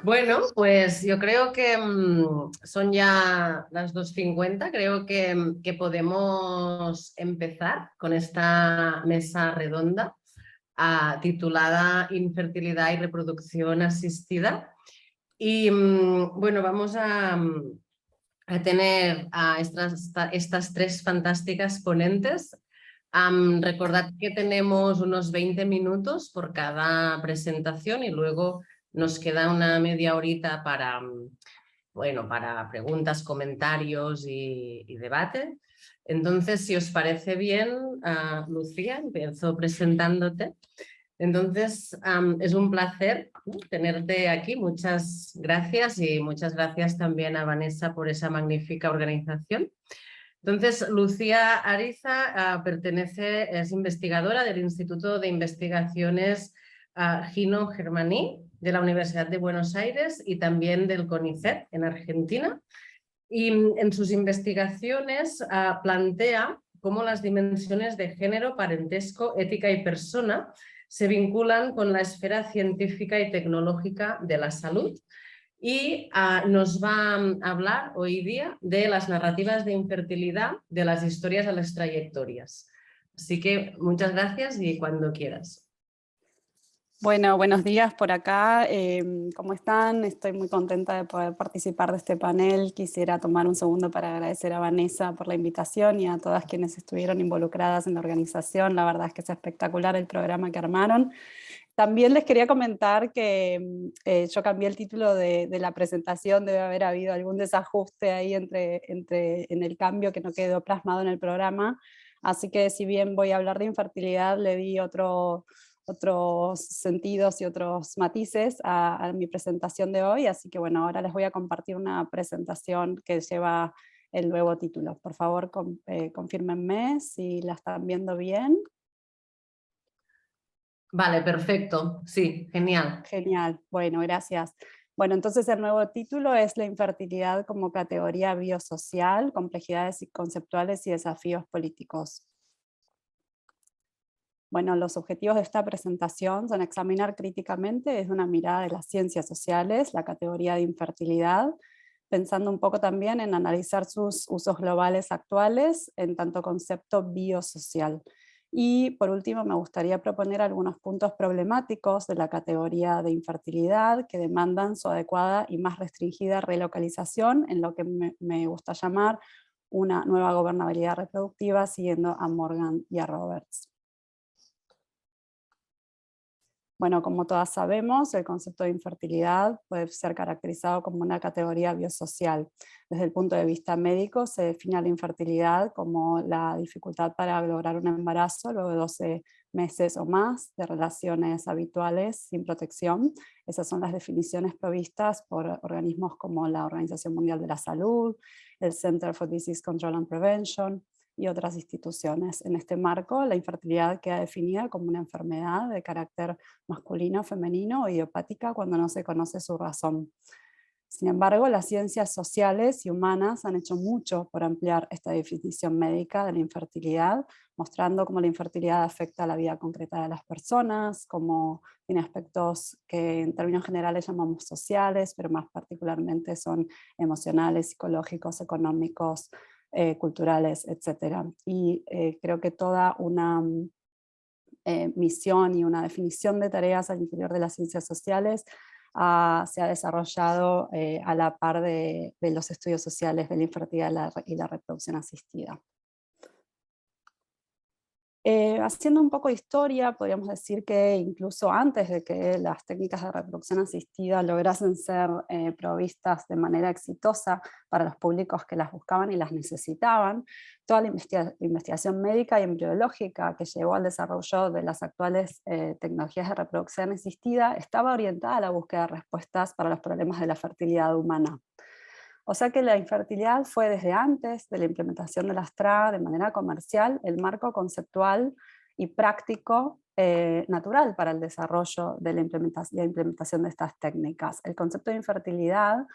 Bueno, pues yo creo que son ya las 2:50. Creo que podemos empezar con esta mesa redonda titulada Infertilidad y reproducción asistida. Y bueno, vamos a tener a estas tres fantásticas ponentes. Recordad que tenemos unos 20 minutos por cada presentación y luego nos queda una media horita bueno, para preguntas, comentarios y debate. Entonces, si os parece bien, Lucía, empiezo presentándote. Entonces, es un placer, ¿no?, tenerte aquí. Muchas gracias y muchas gracias también a Vanessa por esa magnífica organización. Entonces, Lucía Ariza es investigadora del Instituto de Investigaciones Gino Germaní de la Universidad de Buenos Aires y también del CONICET en Argentina. Y en sus investigaciones plantea cómo las dimensiones de género, parentesco, ética y persona se vinculan con la esfera científica y tecnológica de la salud. Y nos va a hablar hoy día de las narrativas de infertilidad, de las historias a las trayectorias. Así que muchas gracias y cuando quieras. Bueno, buenos días por acá. ¿Cómo están? Estoy muy contenta de poder participar de este panel. Quisiera tomar un segundo para agradecer a Vanessa por la invitación y a todas quienes estuvieron involucradas en la organización. La verdad es que es espectacular el programa que armaron. También les quería comentar que yo cambié el título de la presentación. Debe haber habido algún desajuste ahí en el cambio que no quedó plasmado en el programa. Así que si bien voy a hablar de infertilidad, le di otros sentidos y otros matices a mi presentación de hoy, así que bueno, ahora les voy a compartir una presentación que lleva el nuevo título. Por favor, confírmenme si la están viendo bien. Vale, perfecto. Sí, genial. Genial, bueno, gracias. Bueno, entonces el nuevo título es La infertilidad como categoría biosocial, complejidades conceptuales y desafíos políticos. Bueno, los objetivos de esta presentación son examinar críticamente desde una mirada de las ciencias sociales la categoría de infertilidad, pensando un poco también en analizar sus usos globales actuales en tanto concepto biosocial. Y por último me gustaría proponer algunos puntos problemáticos de la categoría de infertilidad que demandan su adecuada y más restringida relocalización en lo que me gusta llamar una nueva gobernabilidad reproductiva, siguiendo a Morgan y a Roberts. Bueno, como todas sabemos, el concepto de infertilidad puede ser caracterizado como una categoría biosocial. Desde el punto de vista médico, se define la infertilidad como la dificultad para lograr un embarazo luego de 12 meses o más de relaciones habituales sin protección. Esas son las definiciones provistas por organismos como la Organización Mundial de la Salud, el Center for Disease Control and Prevention, y otras instituciones. En este marco, la infertilidad queda definida como una enfermedad de carácter masculino, femenino o idiopática cuando no se conoce su razón. Sin embargo, las ciencias sociales y humanas han hecho mucho por ampliar esta definición médica de la infertilidad, mostrando cómo la infertilidad afecta a la vida concreta de las personas, cómo tiene aspectos que en términos generales llamamos sociales, pero más particularmente son emocionales, psicológicos, económicos, culturales, etc. Y creo que toda una misión y una definición de tareas al interior de las ciencias sociales se ha desarrollado a la par de los estudios sociales de la infertilidad y la reproducción asistida. Haciendo un poco de historia, podríamos decir que incluso antes de que las técnicas de reproducción asistida lograsen ser provistas de manera exitosa para los públicos que las buscaban y las necesitaban, toda la investigación médica y embriológica que llevó al desarrollo de las actuales tecnologías de reproducción asistida estaba orientada a la búsqueda de respuestas para los problemas de la fertilidad humana. O sea que la infertilidad fue desde antes de la implementación de las TRA de manera comercial el marco conceptual y práctico natural para el desarrollo de la implementación de estas técnicas. El concepto de infertilidad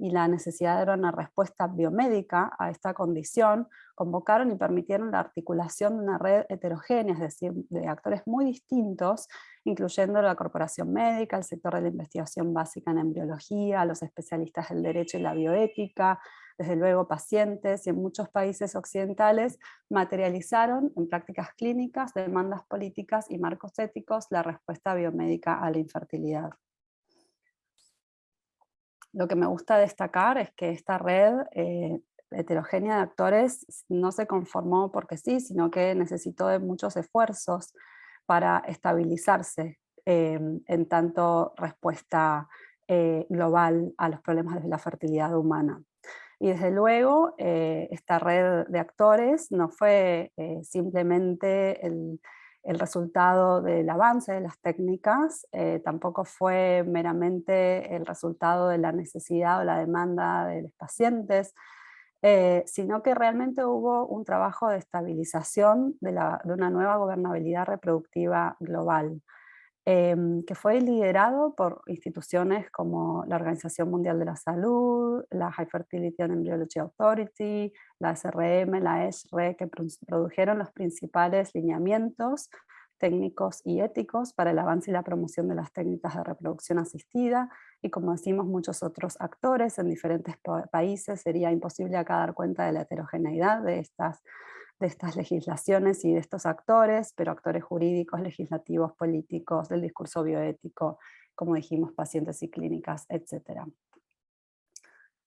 y la necesidad de dar una respuesta biomédica a esta condición, convocaron y permitieron la articulación de una red heterogénea, es decir, de actores muy distintos, incluyendo la corporación médica, el sector de la investigación básica en embriología, los especialistas del derecho y la bioética, desde luego pacientes, y en muchos países occidentales materializaron en prácticas clínicas, demandas políticas y marcos éticos la respuesta biomédica a la infertilidad. Lo que me gusta destacar es que esta red heterogénea de actores no se conformó porque sí, sino que necesitó de muchos esfuerzos para estabilizarse en tanto respuesta global a los problemas de la fertilidad humana. Y desde luego, esta red de actores no fue simplemente el resultado del avance de las técnicas, tampoco fue meramente el resultado de la necesidad o la demanda de los pacientes, sino que realmente hubo un trabajo de estabilización de una nueva gobernabilidad reproductiva global, que fue liderado por instituciones como la Organización Mundial de la Salud, la High Fertility and Embryology Authority, la SRM, la ESHRE, que produjeron los principales lineamientos técnicos y éticos para el avance y la promoción de las técnicas de reproducción asistida, y como decimos muchos otros actores en diferentes países. Sería imposible acá dar cuenta de la heterogeneidad de estas legislaciones y de estos actores, pero actores jurídicos, legislativos, políticos, del discurso bioético, como dijimos, pacientes y clínicas, etc.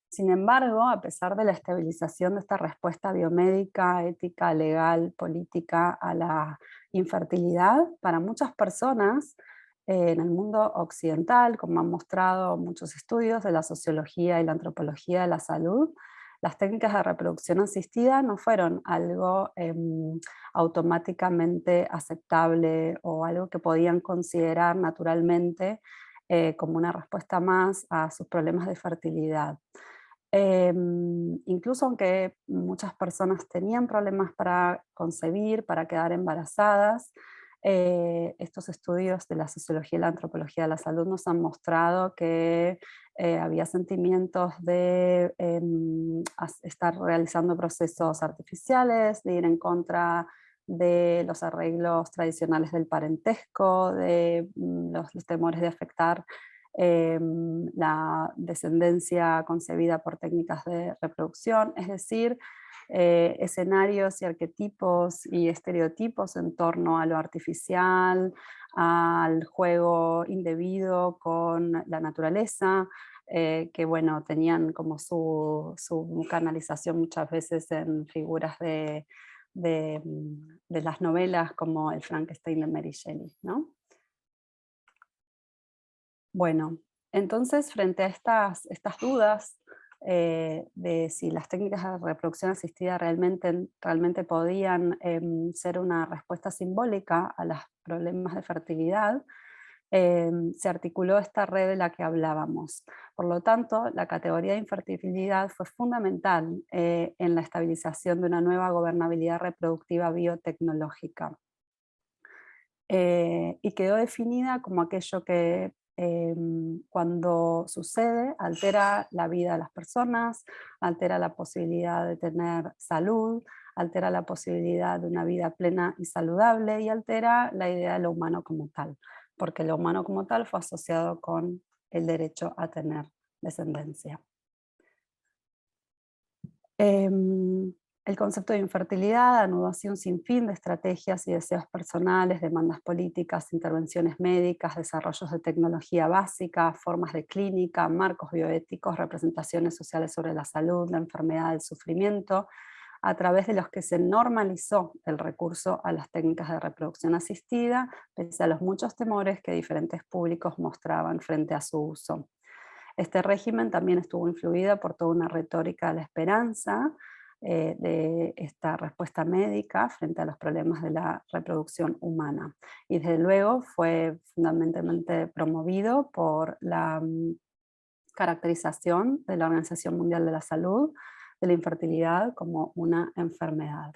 Sin embargo, a pesar de la estabilización de esta respuesta biomédica, ética, legal, política a la infertilidad, para muchas personas en el mundo occidental, como han mostrado muchos estudios de la sociología y la antropología de la salud, las técnicas de reproducción asistida no fueron algo automáticamente aceptable o algo que podían considerar naturalmente como una respuesta más a sus problemas de fertilidad. Incluso aunque muchas personas tenían problemas para concebir, para quedar embarazadas, estos estudios de la sociología y la antropología de la salud nos han mostrado que había sentimientos de estar realizando procesos artificiales, de ir en contra de los arreglos tradicionales del parentesco, de los temores de afectar la descendencia concebida por técnicas de reproducción, es decir, escenarios y arquetipos y estereotipos en torno a lo artificial, al juego indebido con la naturaleza, que bueno, tenían como su canalización muchas veces en figuras de las novelas como el Frankenstein de Mary Shelley, ¿no? Bueno, entonces frente a estas dudas de si las técnicas de reproducción asistida realmente podían ser una respuesta simbólica a los problemas de fertilidad, se articuló esta red de la que hablábamos. Por lo tanto, la categoría de infertilidad fue fundamental en la estabilización de una nueva gobernabilidad reproductiva biotecnológica. Y quedó definida como aquello que cuando sucede altera la vida de las personas, altera la posibilidad de tener salud, altera la posibilidad de una vida plena y saludable, y altera la idea de lo humano como tal, porque lo humano como tal fue asociado con el derecho a tener descendencia. El concepto de infertilidad anudó así un sinfín de estrategias y deseos personales, demandas políticas, intervenciones médicas, desarrollos de tecnología básica, formas de clínica, marcos bioéticos, representaciones sociales sobre la salud, la enfermedad, el sufrimiento, a través de los que se normalizó el recurso a las técnicas de reproducción asistida, pese a los muchos temores que diferentes públicos mostraban frente a su uso. Este régimen también estuvo influido por toda una retórica de la esperanza, de esta respuesta médica frente a los problemas de la reproducción humana. Y desde luego fue fundamentalmente promovido por la caracterización de la Organización Mundial de la Salud de la infertilidad como una enfermedad.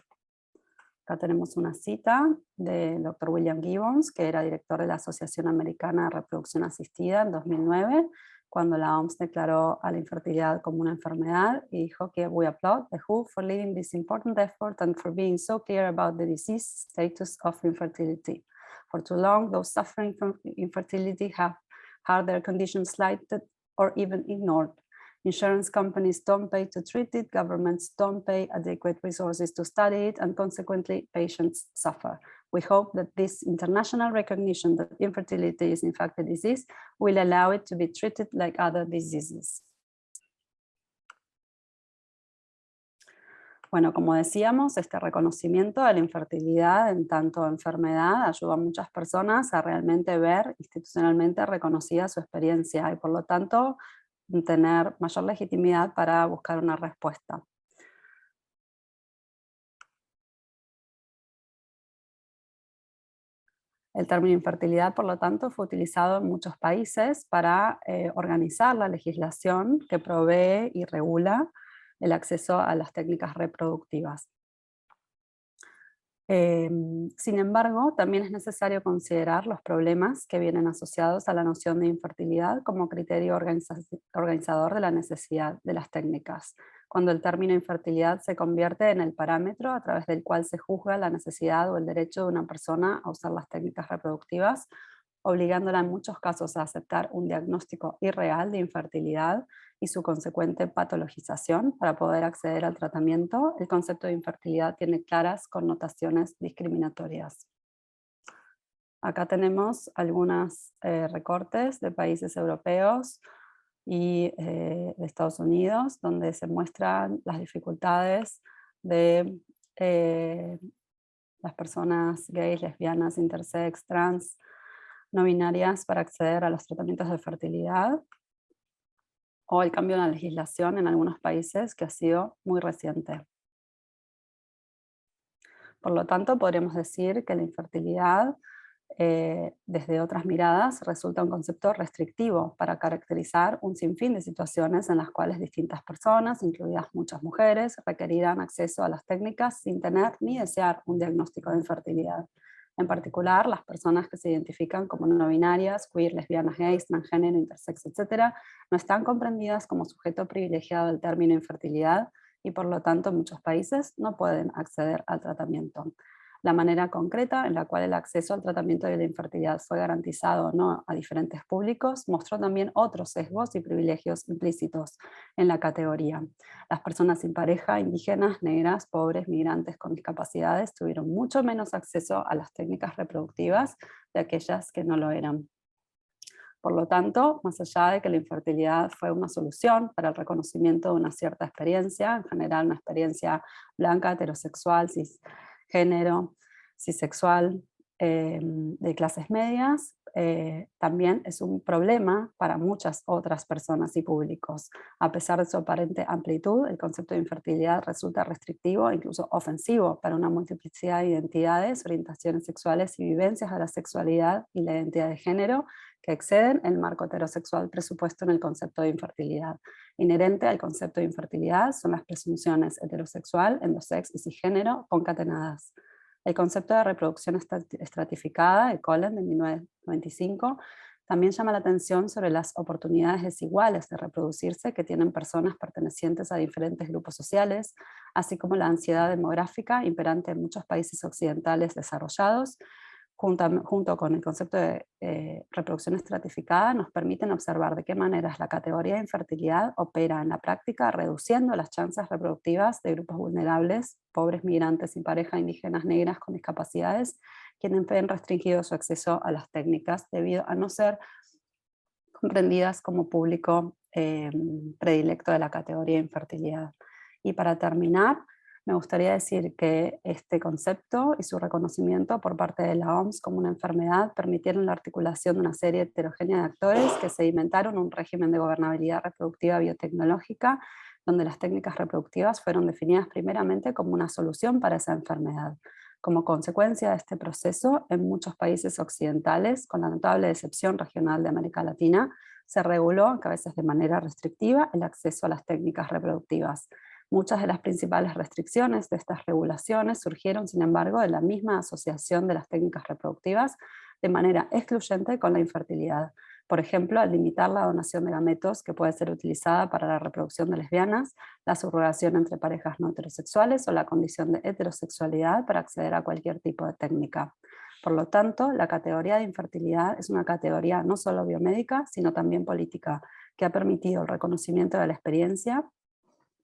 Acá tenemos una cita del Dr. William Gibbons, que era director de la Asociación Americana de Reproducción Asistida en 2009, cuando la OMS declaró a la infertilidad como una enfermedad y dijo que we applaud the WHO for leading this important effort and for being so clear about the disease status of infertility. For too long, those suffering from infertility have had their conditions slighted or even ignored. Insurance companies don't pay to treat it, governments don't pay adequate resources to study it, and consequently, patients suffer. We hope that this international recognition that infertility is in fact a disease will allow it to be treated like other diseases. Bueno, como decíamos, este reconocimiento de la infertilidad en tanto enfermedad ayuda a muchas personas a realmente ver institucionalmente reconocida su experiencia y por lo tanto tener mayor legitimidad para buscar una respuesta. El término infertilidad, por lo tanto, fue utilizado en muchos países para organizar la legislación que provee y regula el acceso a las técnicas reproductivas. Sin embargo, también es necesario considerar los problemas que vienen asociados a la noción de infertilidad como criterio organizador de la necesidad de las técnicas. Cuando el término infertilidad se convierte en el parámetro a través del cual se juzga la necesidad o el derecho de una persona a usar las técnicas reproductivas, obligándola en muchos casos a aceptar un diagnóstico irreal de infertilidad y su consecuente patologización para poder acceder al tratamiento, el concepto de infertilidad tiene claras connotaciones discriminatorias. Acá tenemos algunos recortes de países europeos y de Estados Unidos, donde se muestran las dificultades de las personas gays, lesbianas, intersex, trans, no binarias para acceder a los tratamientos de fertilidad, o el cambio en la legislación en algunos países que ha sido muy reciente. Por lo tanto, podríamos decir que la infertilidad, desde otras miradas, resulta un concepto restrictivo para caracterizar un sinfín de situaciones en las cuales distintas personas, incluidas muchas mujeres, requerirán acceso a las técnicas sin tener ni desear un diagnóstico de infertilidad. En particular, las personas que se identifican como no binarias, queer, lesbianas, gays, transgénero, intersex, etc., no están comprendidas como sujeto privilegiado del término infertilidad y por lo tanto en muchos países no pueden acceder al tratamiento. La manera concreta en la cual el acceso al tratamiento de la infertilidad fue garantizado o no a diferentes públicos mostró también otros sesgos y privilegios implícitos en la categoría. Las personas sin pareja, indígenas, negras, pobres, migrantes con discapacidades tuvieron mucho menos acceso a las técnicas reproductivas de aquellas que no lo eran. Por lo tanto, más allá de que la infertilidad fue una solución para el reconocimiento de una cierta experiencia, en general una experiencia blanca, heterosexual, cisgénero, cisexual, de clases medias, también es un problema para muchas otras personas y públicos. A pesar de su aparente amplitud, el concepto de infertilidad resulta restrictivo e incluso ofensivo para una multiplicidad de identidades, orientaciones sexuales y vivencias de la sexualidad y la identidad de género que exceden el marco heterosexual presupuesto en el concepto de infertilidad. Inherente al concepto de infertilidad son las presunciones heterosexual, endosex y cisgénero concatenadas. El concepto de reproducción estratificada de Cullen de 1995 también llama la atención sobre las oportunidades desiguales de reproducirse que tienen personas pertenecientes a diferentes grupos sociales, así como la ansiedad demográfica imperante en muchos países occidentales desarrollados, junto con el concepto de reproducción estratificada, nos permiten observar de qué maneras la categoría de infertilidad opera en la práctica, reduciendo las chances reproductivas de grupos vulnerables, pobres, migrantes, sin pareja, indígenas, negras, con discapacidades, quienes ven restringido su acceso a las técnicas debido a no ser comprendidas como público predilecto de la categoría de infertilidad. Y para terminar, me gustaría decir que este concepto y su reconocimiento por parte de la OMS como una enfermedad permitieron la articulación de una serie heterogénea de actores que sedimentaron un régimen de gobernabilidad reproductiva biotecnológica donde las técnicas reproductivas fueron definidas primeramente como una solución para esa enfermedad. Como consecuencia de este proceso, en muchos países occidentales, con la notable excepción regional de América Latina, se reguló, a veces de manera restrictiva, el acceso a las técnicas reproductivas. Muchas de las principales restricciones de estas regulaciones surgieron, sin embargo, de la misma asociación de las técnicas reproductivas de manera excluyente con la infertilidad, Por ejemplo, al limitar la donación de gametos, que puede ser utilizada para la reproducción de lesbianas, la subrogación entre parejas no heterosexuales o la condición de heterosexualidad para acceder a cualquier tipo de técnica. Por lo tanto, la categoría de infertilidad es una categoría no solo biomédica, sino también política, que ha permitido el reconocimiento de la experiencia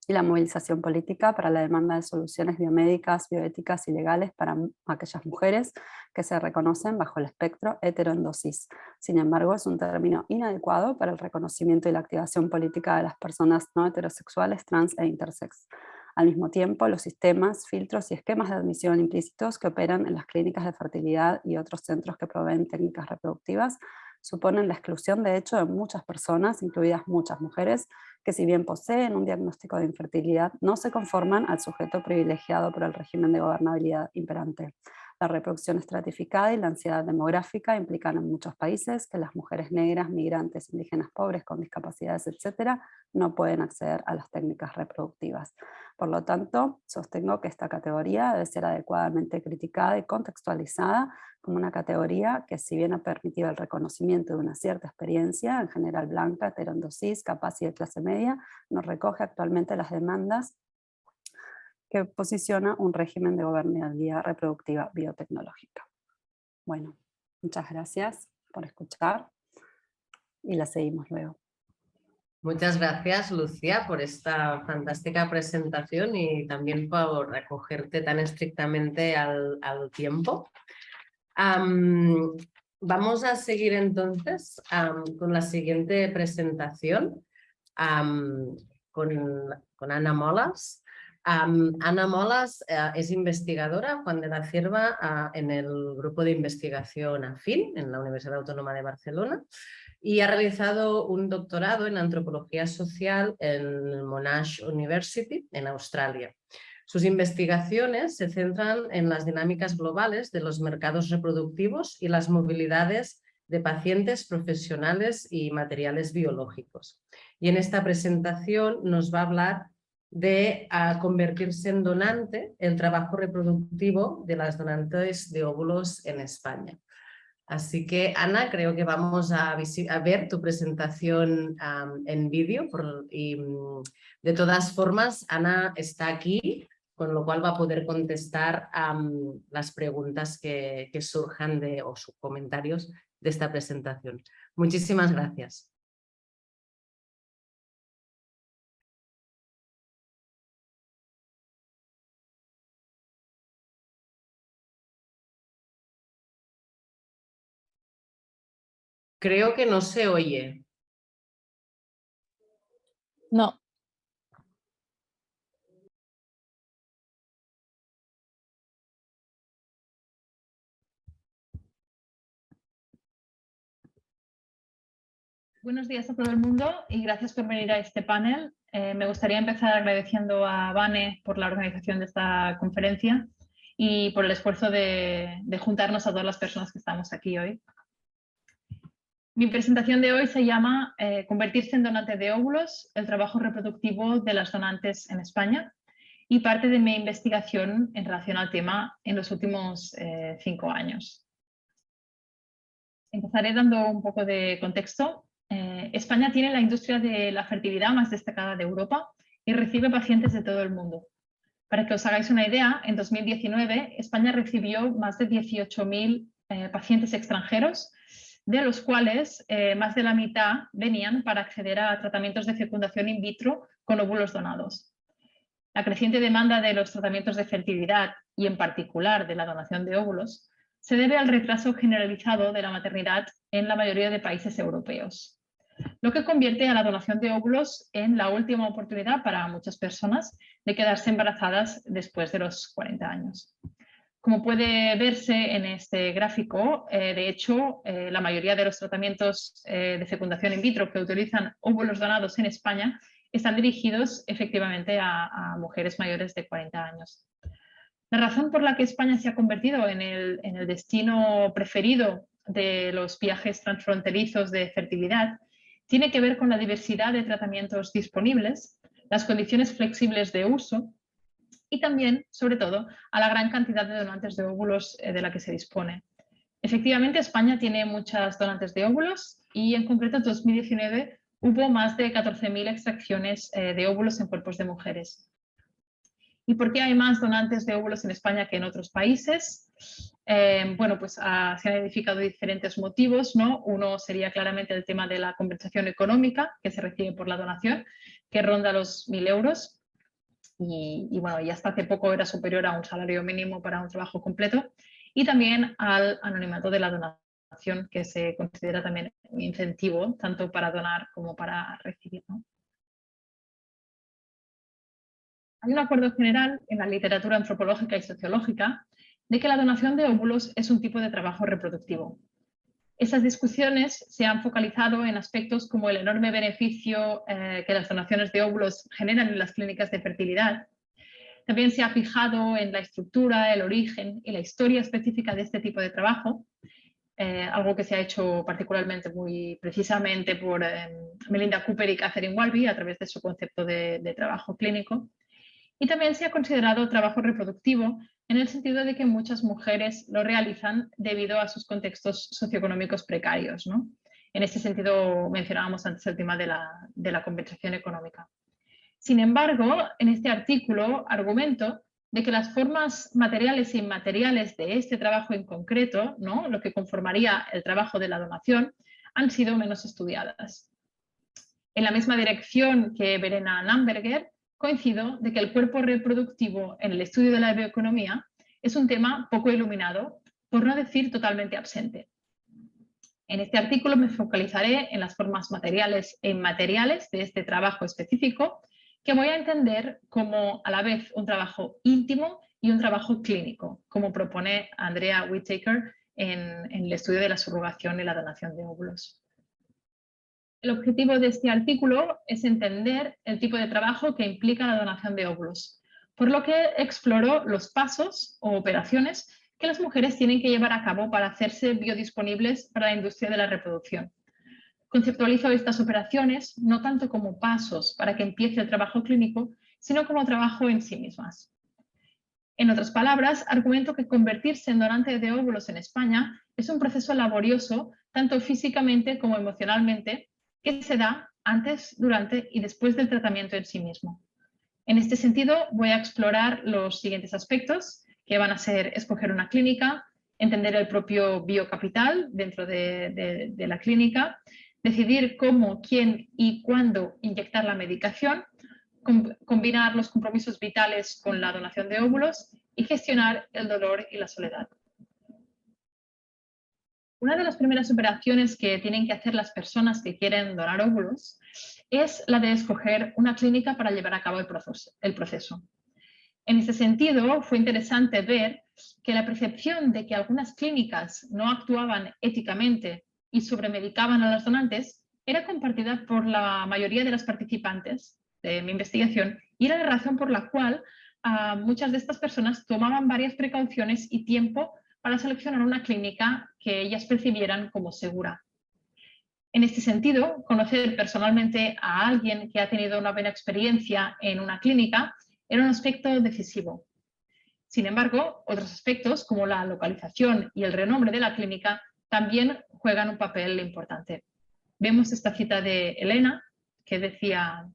y la movilización política para la demanda de soluciones biomédicas, bioéticas y legales para aquellas mujeres que se reconocen bajo el espectro heteroendosis. Sin embargo, es un término inadecuado para el reconocimiento y la activación política de las personas no heterosexuales, trans e intersex. Al mismo tiempo, los sistemas, filtros y esquemas de admisión implícitos que operan en las clínicas de fertilidad y otros centros que proveen técnicas reproductivas suponen la exclusión de hecho de muchas personas, incluidas muchas mujeres, que si bien poseen un diagnóstico de infertilidad, no se conforman al sujeto privilegiado por el régimen de gobernabilidad imperante. La reproducción estratificada y la ansiedad demográfica implican en muchos países que las mujeres negras, migrantes, indígenas pobres, con discapacidades, etc., no pueden acceder a las técnicas reproductivas. Por lo tanto, sostengo que esta categoría debe ser adecuadamente criticada y contextualizada como una categoría que, si bien ha permitido el reconocimiento de una cierta experiencia, en general blanca, heteroendosis, capaz y de clase media, no recoge actualmente las demandas que posiciona un régimen de gobernabilidad reproductiva biotecnológica. Bueno, muchas gracias por escuchar y la seguimos luego. Muchas gracias, Lucía, por esta fantástica presentación y también por acogerte tan estrictamente al tiempo. Vamos a seguir entonces con la siguiente presentación con Ana Molas. Ana Molas es investigadora Juan de la Cierva en el grupo de investigación AFIN en la Universidad Autónoma de Barcelona y ha realizado un doctorado en antropología social en Monash University en Australia. Sus investigaciones se centran en las dinámicas globales de los mercados reproductivos y las movilidades de pacientes, profesionales y materiales biológicos. Y en esta presentación nos va a hablar de convertirse en donante el trabajo reproductivo de las donantes de óvulos en España. Así que, Ana, creo que vamos a ver tu presentación en vídeo y de todas formas, Ana está aquí, con lo cual va a poder contestar las preguntas que surjan o sus comentarios de esta presentación. Muchísimas gracias. Creo que no se oye. No. Buenos días a todo el mundo y gracias por venir a este panel. Me gustaría empezar agradeciendo a Vane por la organización de esta conferencia y por el esfuerzo de juntarnos a todas las personas que estamos aquí hoy. Mi presentación de hoy se llama Convertirse en donante de óvulos, el trabajo reproductivo de las donantes en España y parte de mi investigación en relación al tema en los últimos 5 años. Empezaré dando un poco de contexto. España tiene la industria de la fertilidad más destacada de Europa y recibe pacientes de todo el mundo. Para que os hagáis una idea, en 2019 España recibió más de 18.000 pacientes extranjeros, de los cuales más de la mitad venían para acceder a tratamientos de fecundación in vitro con óvulos donados. La creciente demanda de los tratamientos de fertilidad y en particular de la donación de óvulos se debe al retraso generalizado de la maternidad en la mayoría de países europeos, lo que convierte a la donación de óvulos en la última oportunidad para muchas personas de quedarse embarazadas después de los 40 años. Como puede verse en este gráfico, de hecho, la mayoría de los tratamientos de fecundación in vitro que utilizan óvulos donados en España están dirigidos efectivamente a mujeres mayores de 40 años. La razón por la que España se ha convertido en el destino preferido de los viajes transfronterizos de fertilidad tiene que ver con la diversidad de tratamientos disponibles, las condiciones flexibles de uso y también, sobre todo, a la gran cantidad de donantes de óvulos de la que se dispone. Efectivamente, España tiene muchas donantes de óvulos y en concreto en 2019 hubo más de 14.000 extracciones de óvulos en cuerpos de mujeres. ¿Y por qué hay más donantes de óvulos en España que en otros países? Bueno, pues se han identificado diferentes motivos, ¿no? Uno sería claramente el tema de la compensación económica que se recibe por la donación, que ronda los 1.000 euros. Y bueno, y hasta hace poco era superior a un salario mínimo para un trabajo completo. Y también al anonimato de la donación, que se considera también un incentivo, tanto para donar como para recibir, ¿no? Hay un acuerdo general en la literatura antropológica y sociológica de que la donación de óvulos es un tipo de trabajo reproductivo. Esas discusiones se han focalizado en aspectos como el enorme beneficio que las donaciones de óvulos generan en las clínicas de fertilidad. También se ha fijado en la estructura, el origen y la historia específica de este tipo de trabajo, algo que se ha hecho particularmente muy precisamente por Melinda Cooper y Catherine Walby a través de su concepto de trabajo clínico. Y también se ha considerado trabajo reproductivo en el sentido de que muchas mujeres lo realizan debido a sus contextos socioeconómicos precarios, ¿no? En este sentido mencionábamos antes el tema de la compensación económica. Sin embargo, en este artículo argumento de que las formas materiales e inmateriales de este trabajo en concreto, ¿no? Lo que conformaría el trabajo de la donación, han sido menos estudiadas. En la misma dirección que Verena Namberger, coincido de que el cuerpo reproductivo en el estudio de la bioeconomía es un tema poco iluminado, por no decir totalmente ausente. En este artículo me focalizaré en las formas materiales e inmateriales de este trabajo específico, que voy a entender como a la vez un trabajo íntimo y un trabajo clínico, como propone Andrea Whittaker en el estudio de la subrogación y la donación de óvulos. El objetivo de este artículo es entender el tipo de trabajo que implica la donación de óvulos, por lo que exploró los pasos o operaciones que las mujeres tienen que llevar a cabo para hacerse biodisponibles para la industria de la reproducción. Conceptualizo estas operaciones no tanto como pasos para que empiece el trabajo clínico, sino como trabajo en sí mismas. En otras palabras, argumento que convertirse en donante de óvulos en España es un proceso laborioso, tanto físicamente como emocionalmente, que se da antes, durante y después del tratamiento en sí mismo. En este sentido, voy a explorar los siguientes aspectos, que van a ser escoger una clínica, entender el propio biocapital dentro de la clínica, decidir cómo, quién y cuándo inyectar la medicación, combinar los compromisos vitales con la donación de óvulos y gestionar el dolor y la soledad. Una de las primeras operaciones que tienen que hacer las personas que quieren donar óvulos es la de escoger una clínica para llevar a cabo el proceso. En ese sentido, fue interesante ver que la percepción de que algunas clínicas no actuaban éticamente y sobremedicaban a los donantes era compartida por la mayoría de las participantes de mi investigación y era la razón por la cual muchas de estas personas tomaban varias precauciones y tiempo para seleccionar una clínica que ellas percibieran como segura. En este sentido, conocer personalmente a alguien que ha tenido una buena experiencia en una clínica era un aspecto decisivo. Sin embargo, otros aspectos como la localización y el renombre de la clínica también juegan un papel importante. Vemos esta cita de Elena que decía: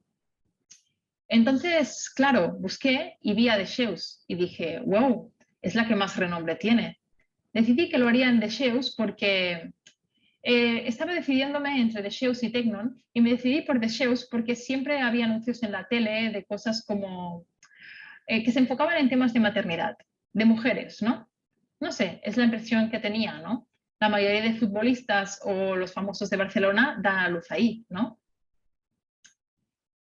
entonces, claro, busqué y vi a Dexeus y dije, wow, es la que más renombre tiene. Decidí que lo haría en Dexeus porque estaba decidiéndome entre Dexeus y Tecnon y me decidí por Dexeus porque siempre había anuncios en la tele de cosas como que se enfocaban en temas de maternidad, de mujeres, ¿no? No sé, es la impresión que tenía, ¿no? La mayoría de futbolistas o los famosos de Barcelona dan a luz ahí, ¿no?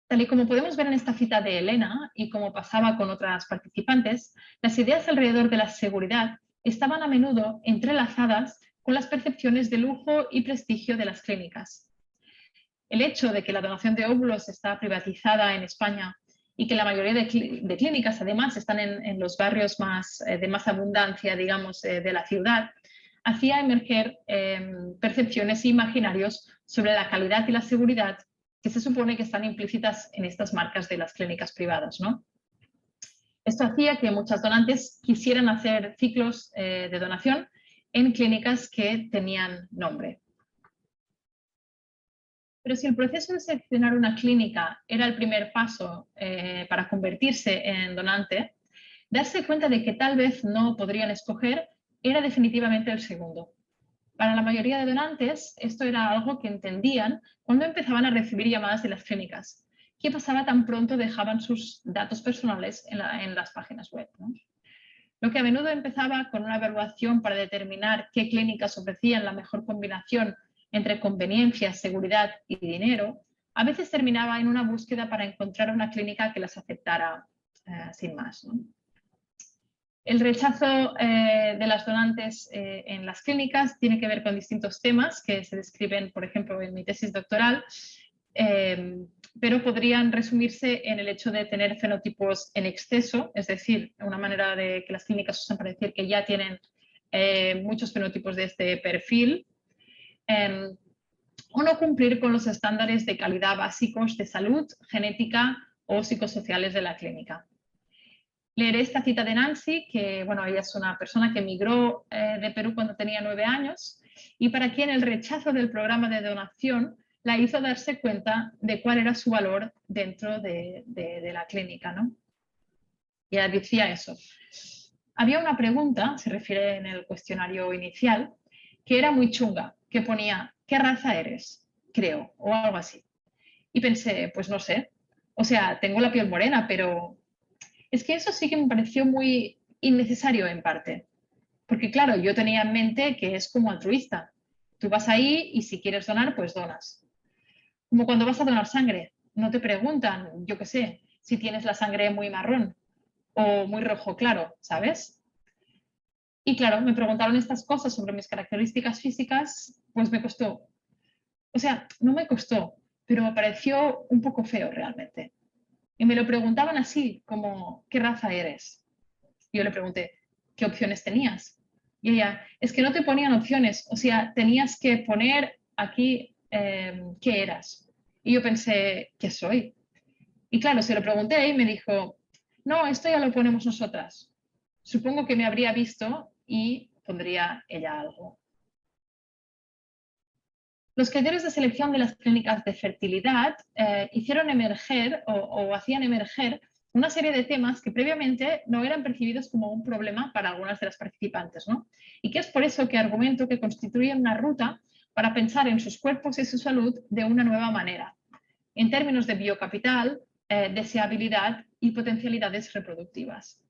Tal y como podemos ver en esta cita de Elena y como pasaba con otras participantes, las ideas alrededor de la seguridad estaban a menudo entrelazadas con las percepciones de lujo y prestigio de las clínicas. El hecho de que la donación de óvulos está privatizada en España y que la mayoría de clínicas además están en los barrios de más abundancia, digamos, de la ciudad, hacía emerger percepciones e imaginarios sobre la calidad y la seguridad que se supone que están implícitas en estas marcas de las clínicas privadas, ¿no? Esto hacía que muchas donantes quisieran hacer ciclos de donación en clínicas que tenían nombre. Pero si el proceso de seleccionar una clínica era el primer paso para convertirse en donante, darse cuenta de que tal vez no podrían escoger era definitivamente el segundo. Para la mayoría de donantes, esto era algo que entendían cuando empezaban a recibir llamadas de las clínicas. ¿Qué pasaba tan pronto dejaban sus datos personales en las páginas web, ¿no? Lo que a menudo empezaba con una evaluación para determinar qué clínicas ofrecían la mejor combinación entre conveniencia, seguridad y dinero, a veces terminaba en una búsqueda para encontrar una clínica que las aceptara sin más, ¿no? El rechazo de las donantes en las clínicas tiene que ver con distintos temas que se describen, por ejemplo, en mi tesis doctoral, pero podrían resumirse en el hecho de tener fenotipos en exceso, es decir, una manera de que las clínicas usan para decir que ya tienen muchos fenotipos de este perfil, o no cumplir con los estándares de calidad básicos de salud, genética o psicosociales de la clínica. Leeré esta cita de Nancy, que bueno, ella es una persona que emigró de Perú cuando tenía 9 años y para quien el rechazo del programa de donación la hizo darse cuenta de cuál era su valor dentro de la clínica, ¿no? Y ella decía eso. Había una pregunta, se refiere en el cuestionario inicial, que era muy chunga, que ponía, ¿qué raza eres? Creo, o algo así. Y pensé, pues no sé, o sea, tengo la piel morena, pero es que eso sí que me pareció muy innecesario en parte. Porque claro, yo tenía en mente que es como altruista. Tú vas ahí y si quieres donar, pues donas. Como cuando vas a donar sangre. No te preguntan, yo qué sé, si tienes la sangre muy marrón o muy rojo claro, ¿sabes? Y claro, me preguntaron estas cosas sobre mis características físicas, pues me costó. O sea, no me costó, pero me pareció un poco feo realmente. Y me lo preguntaban así, como, ¿qué raza eres? Y yo le pregunté, ¿qué opciones tenías? Y ella, es que no te ponían opciones, o sea, tenías que poner aquí qué eras. Y yo pensé, ¿qué soy? Y claro, se lo pregunté y me dijo, no, esto ya lo ponemos nosotras. Supongo que me habría visto y pondría ella algo. Los criterios de selección de las clínicas de fertilidad hicieron emerger o hacían emerger una serie de temas que previamente no eran percibidos como un problema para algunas de las participantes, ¿no? Y que es por eso que argumento que constituyen una ruta para pensar en sus cuerpos y su salud de una nueva manera, en términos de biocapital, deseabilidad y potencialidades reproductivas.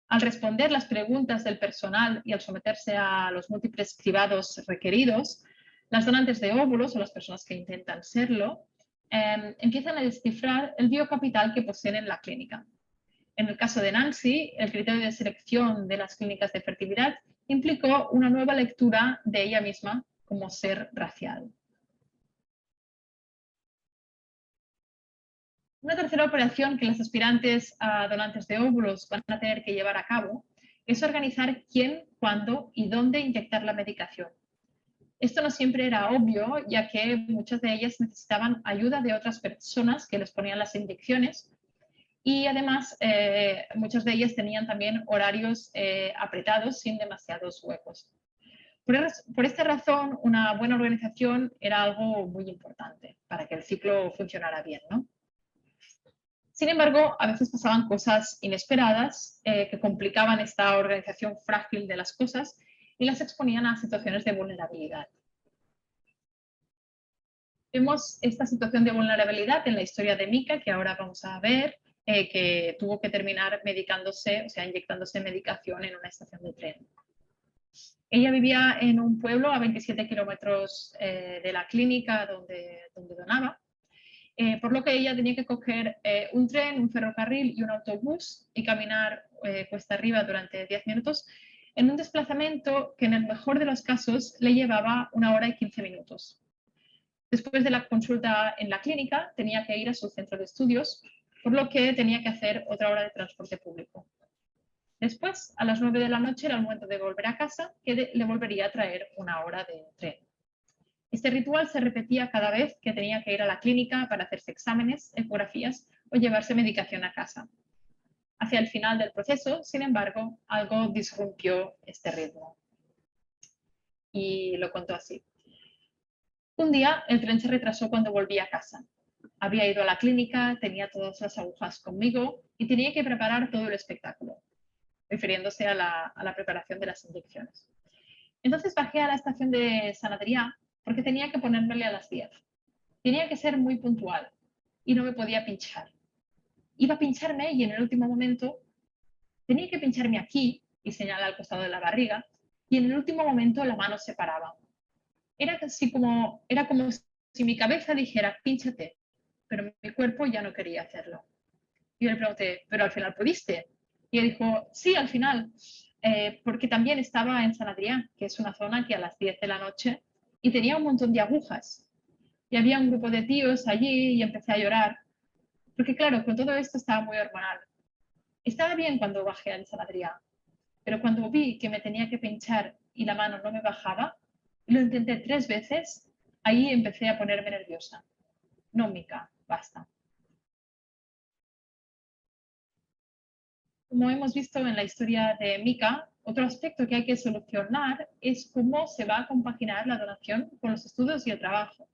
Al responder las preguntas del personal y al someterse a los múltiples cribados requeridos, las donantes de óvulos o las personas que intentan serlo empiezan a descifrar el biocapital que poseen en la clínica. En el caso de Nancy, el criterio de selección de las clínicas de fertilidad implicó una nueva lectura de ella misma como ser racial. Una tercera operación que las aspirantes a donantes de óvulos van a tener que llevar a cabo es organizar quién, cuándo y dónde inyectar la medicación. Esto no siempre era obvio, ya que muchas de ellas necesitaban ayuda de otras personas que les ponían las inyecciones y además muchas de ellas tenían también horarios apretados sin demasiados huecos. Por esta razón, una buena organización era algo muy importante para que el ciclo funcionara bien, ¿no? Sin embargo, a veces pasaban cosas inesperadas que complicaban esta organización frágil de las cosas y las exponían a situaciones de vulnerabilidad. Vemos esta situación de vulnerabilidad en la historia de Mika, que ahora vamos a ver, que tuvo que terminar medicándose, o sea, inyectándose medicación en una estación de tren. Ella vivía en un pueblo a 27 kilómetros de la clínica donde donaba, por lo que ella tenía que coger un tren, un ferrocarril y un autobús y caminar cuesta arriba durante 10 minutos en un desplazamiento que en el mejor de los casos le llevaba 1 hora y 15 minutos. Después de la consulta en la clínica tenía que ir a su centro de estudios, por lo que tenía que hacer otra hora de transporte público. Después, a las 9 de la noche era el momento de volver a casa, que le volvería a traer 1 hora de tren. Este ritual se repetía cada vez que tenía que ir a la clínica para hacerse exámenes, ecografías o llevarse medicación a casa. Hacia el final del proceso, sin embargo, algo disrumpió este ritmo. y lo contó así. Un día el tren se retrasó cuando volví a casa. Había ido a la clínica, tenía todas las agujas conmigo y tenía que preparar todo el espectáculo, refiriéndose a la preparación de las inyecciones. Entonces bajé a la estación de San Adrià porque tenía que ponérmele a las 10. Tenía que ser muy puntual y no me podía pinchar. Iba a pincharme y en el último momento tenía que pincharme aquí y señalar al costado de la barriga y en el último momento la mano se paraba. Era como si mi cabeza dijera, pínchate, pero mi cuerpo ya no quería hacerlo. Y yo le pregunté, ¿pero al final pudiste? Y él dijo, sí, al final, porque también estaba en San Adrià, que es una zona que a las 10 de la noche, y tenía un montón de agujas. Y había un grupo de tíos allí y empecé a llorar. Porque claro, con todo esto estaba muy hormonal. Estaba bien cuando bajé al San Adrià, pero cuando vi que me tenía que pinchar y la mano no me bajaba, y lo intenté 3 veces, ahí empecé a ponerme nerviosa. No, Mica, basta. Como hemos visto en la historia de Mica, otro aspecto que hay que solucionar es cómo se va a compaginar la donación con los estudios y el trabajo.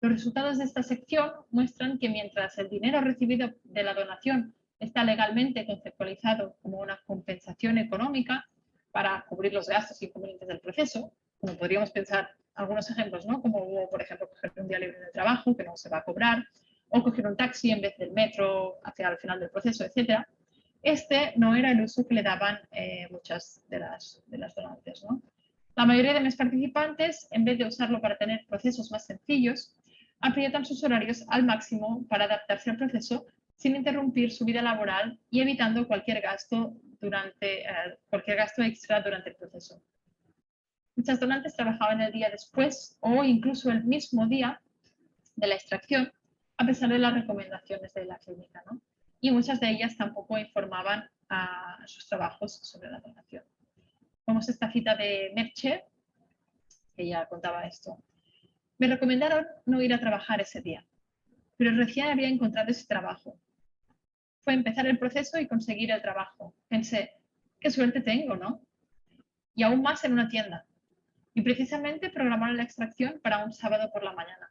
Los resultados de esta sección muestran que mientras el dinero recibido de la donación está legalmente conceptualizado como una compensación económica para cubrir los gastos inconvenientes del proceso, como podríamos pensar algunos ejemplos, ¿no? Como por ejemplo coger un día libre de trabajo que no se va a cobrar, o coger un taxi en vez del metro hacia el final del proceso, etc. Este no era el uso que le daban muchas de las donantes, ¿no? La mayoría de mis participantes, en vez de usarlo para tener procesos más sencillos, aprietan sus horarios al máximo para adaptarse al proceso sin interrumpir su vida laboral y evitando cualquier gasto extra durante el proceso. Muchas donantes trabajaban el día después o incluso el mismo día de la extracción, a pesar de las recomendaciones de la clínica, ¿no? Y muchas de ellas tampoco informaban a sus trabajos sobre la donación. Vamos a esta cita de Merche, que ya contaba esto. Me recomendaron no ir a trabajar ese día, pero recién había encontrado ese trabajo. Fue empezar el proceso y conseguir el trabajo. Pensé, qué suerte tengo, ¿no? Y aún más en una tienda. Y precisamente programaron la extracción para un sábado por la mañana.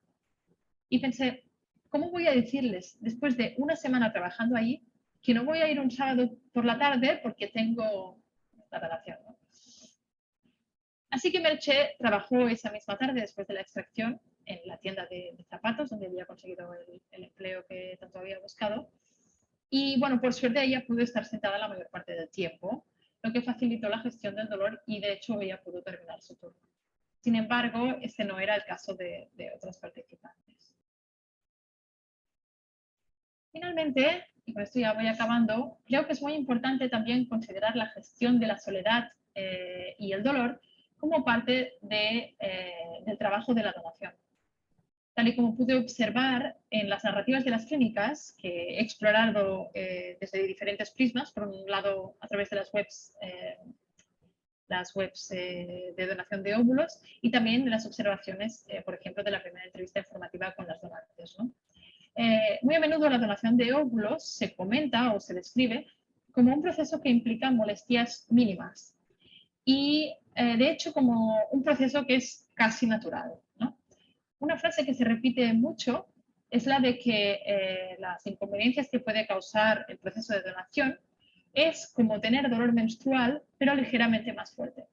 Y pensé, ¿cómo voy a decirles, después de una semana trabajando allí, que no voy a ir un sábado por la tarde porque tengo la relación, ¿no? Así que Merche trabajó esa misma tarde después de la extracción en la tienda de zapatos, donde había conseguido el empleo que tanto había buscado. Y bueno, por suerte ella pudo estar sentada la mayor parte del tiempo, lo que facilitó la gestión del dolor y de hecho ella pudo terminar su turno. Sin embargo, este no era el caso de otras participantes. Finalmente, y con esto ya voy acabando, creo que es muy importante también considerar la gestión de la soledad y el dolor como parte del trabajo de la donación. Tal y como pude observar en las narrativas de las clínicas, que he explorado desde diferentes prismas, por un lado a través de las webs de donación de óvulos y también de las observaciones, por ejemplo, de la primera entrevista informativa con las donantes, ¿no? Muy a menudo la donación de óvulos se comenta o se describe como un proceso que implica molestias mínimas y, de hecho, como un proceso que es casi natural, ¿no? Una frase que se repite mucho es la de que las inconveniencias que puede causar el proceso de donación es como tener dolor menstrual, pero ligeramente más fuerte.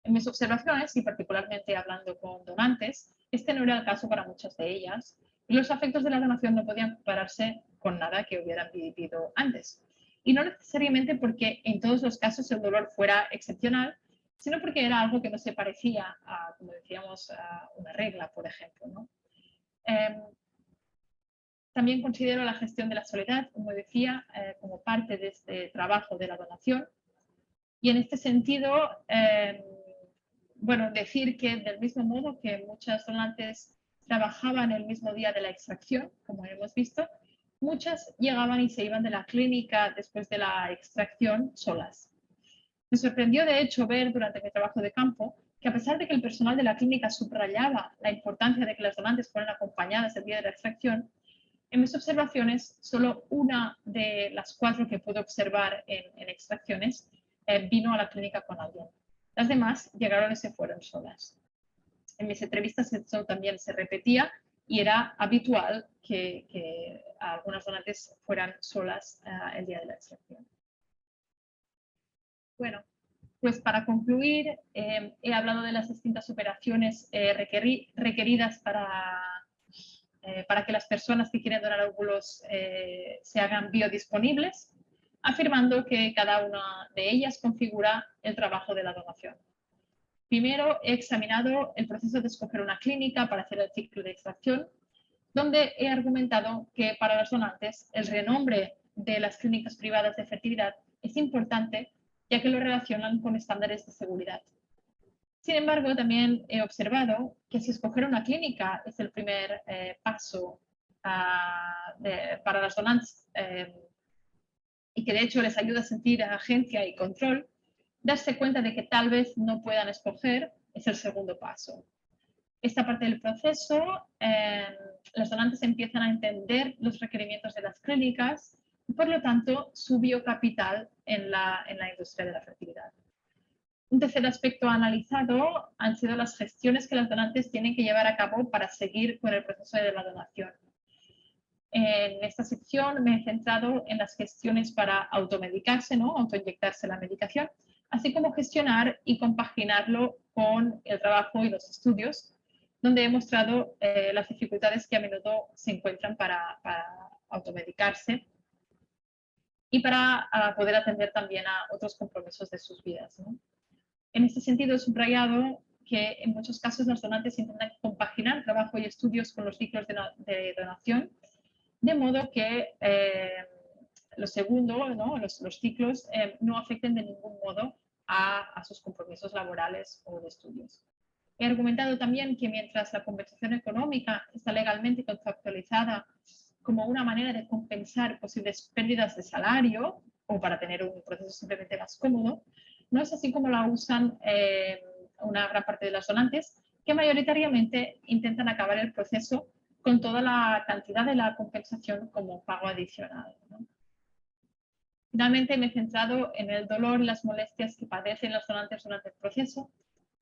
En mis observaciones, y particularmente hablando con donantes, este no era el caso para muchas de ellas, y los efectos de la donación no podían compararse con nada que hubieran vivido antes. Y no necesariamente porque en todos los casos el dolor fuera excepcional, sino porque era algo que no se parecía a, como decíamos, a una regla, por ejemplo, ¿no? También considero la gestión de la soledad, como decía, como parte de este trabajo de la donación. Y en este sentido, bueno, decir que del mismo modo que muchas donantes trabajaban el mismo día de la extracción, como hemos visto, muchas llegaban y se iban de la clínica después de la extracción solas. Me sorprendió, de hecho, ver durante mi trabajo de campo que a pesar de que el personal de la clínica subrayaba la importancia de que las donantes fueran acompañadas el día de la extracción, en mis observaciones, solo una de las 4 que pude observar en extracciones vino a la clínica con alguien. Las demás llegaron y se fueron solas. En mis entrevistas esto también se repetía y era habitual que algunas donantes fueran solas el día de la extracción. Bueno, pues para concluir, he hablado de las distintas operaciones requeridas para que las personas que quieren donar óvulos se hagan biodisponibles, afirmando que cada una de ellas configura el trabajo de la donación. Primero, he examinado el proceso de escoger una clínica para hacer el ciclo de extracción, donde he argumentado que para los donantes el renombre de las clínicas privadas de fertilidad es importante, ya que lo relacionan con estándares de seguridad. Sin embargo, también he observado que si escoger una clínica es el primer paso para los donantes y que de hecho les ayuda a sentir agencia y control, darse cuenta de que tal vez no puedan escoger es el segundo paso. Esta parte del proceso, los donantes empiezan a entender los requerimientos de las clínicas y por lo tanto su biocapital en la industria de la fertilidad. Un tercer aspecto analizado han sido las gestiones que los donantes tienen que llevar a cabo para seguir con el proceso de la donación. En esta sección me he centrado en las gestiones para automedicarse, ¿no? Autoinyectarse la medicación, así como gestionar y compaginarlo con el trabajo y los estudios, donde he mostrado las dificultades que a menudo se encuentran para automedicarse y para poder atender también a otros compromisos de sus vidas, ¿no? En este sentido, he subrayado que en muchos casos los donantes intentan compaginar trabajo y estudios con los ciclos de donación, de modo que lo segundo, ¿no? los ciclos, no afecten de ningún modo a sus compromisos laborales o de estudios. He argumentado también que mientras la compensación económica está legalmente conceptualizada como una manera de compensar posibles pérdidas de salario o para tener un proceso simplemente más cómodo, no es así como la usan una gran parte de los donantes, que mayoritariamente intentan acabar el proceso con toda la cantidad de la compensación como pago adicional, ¿no? Finalmente me he centrado en el dolor y las molestias que padecen los donantes durante el proceso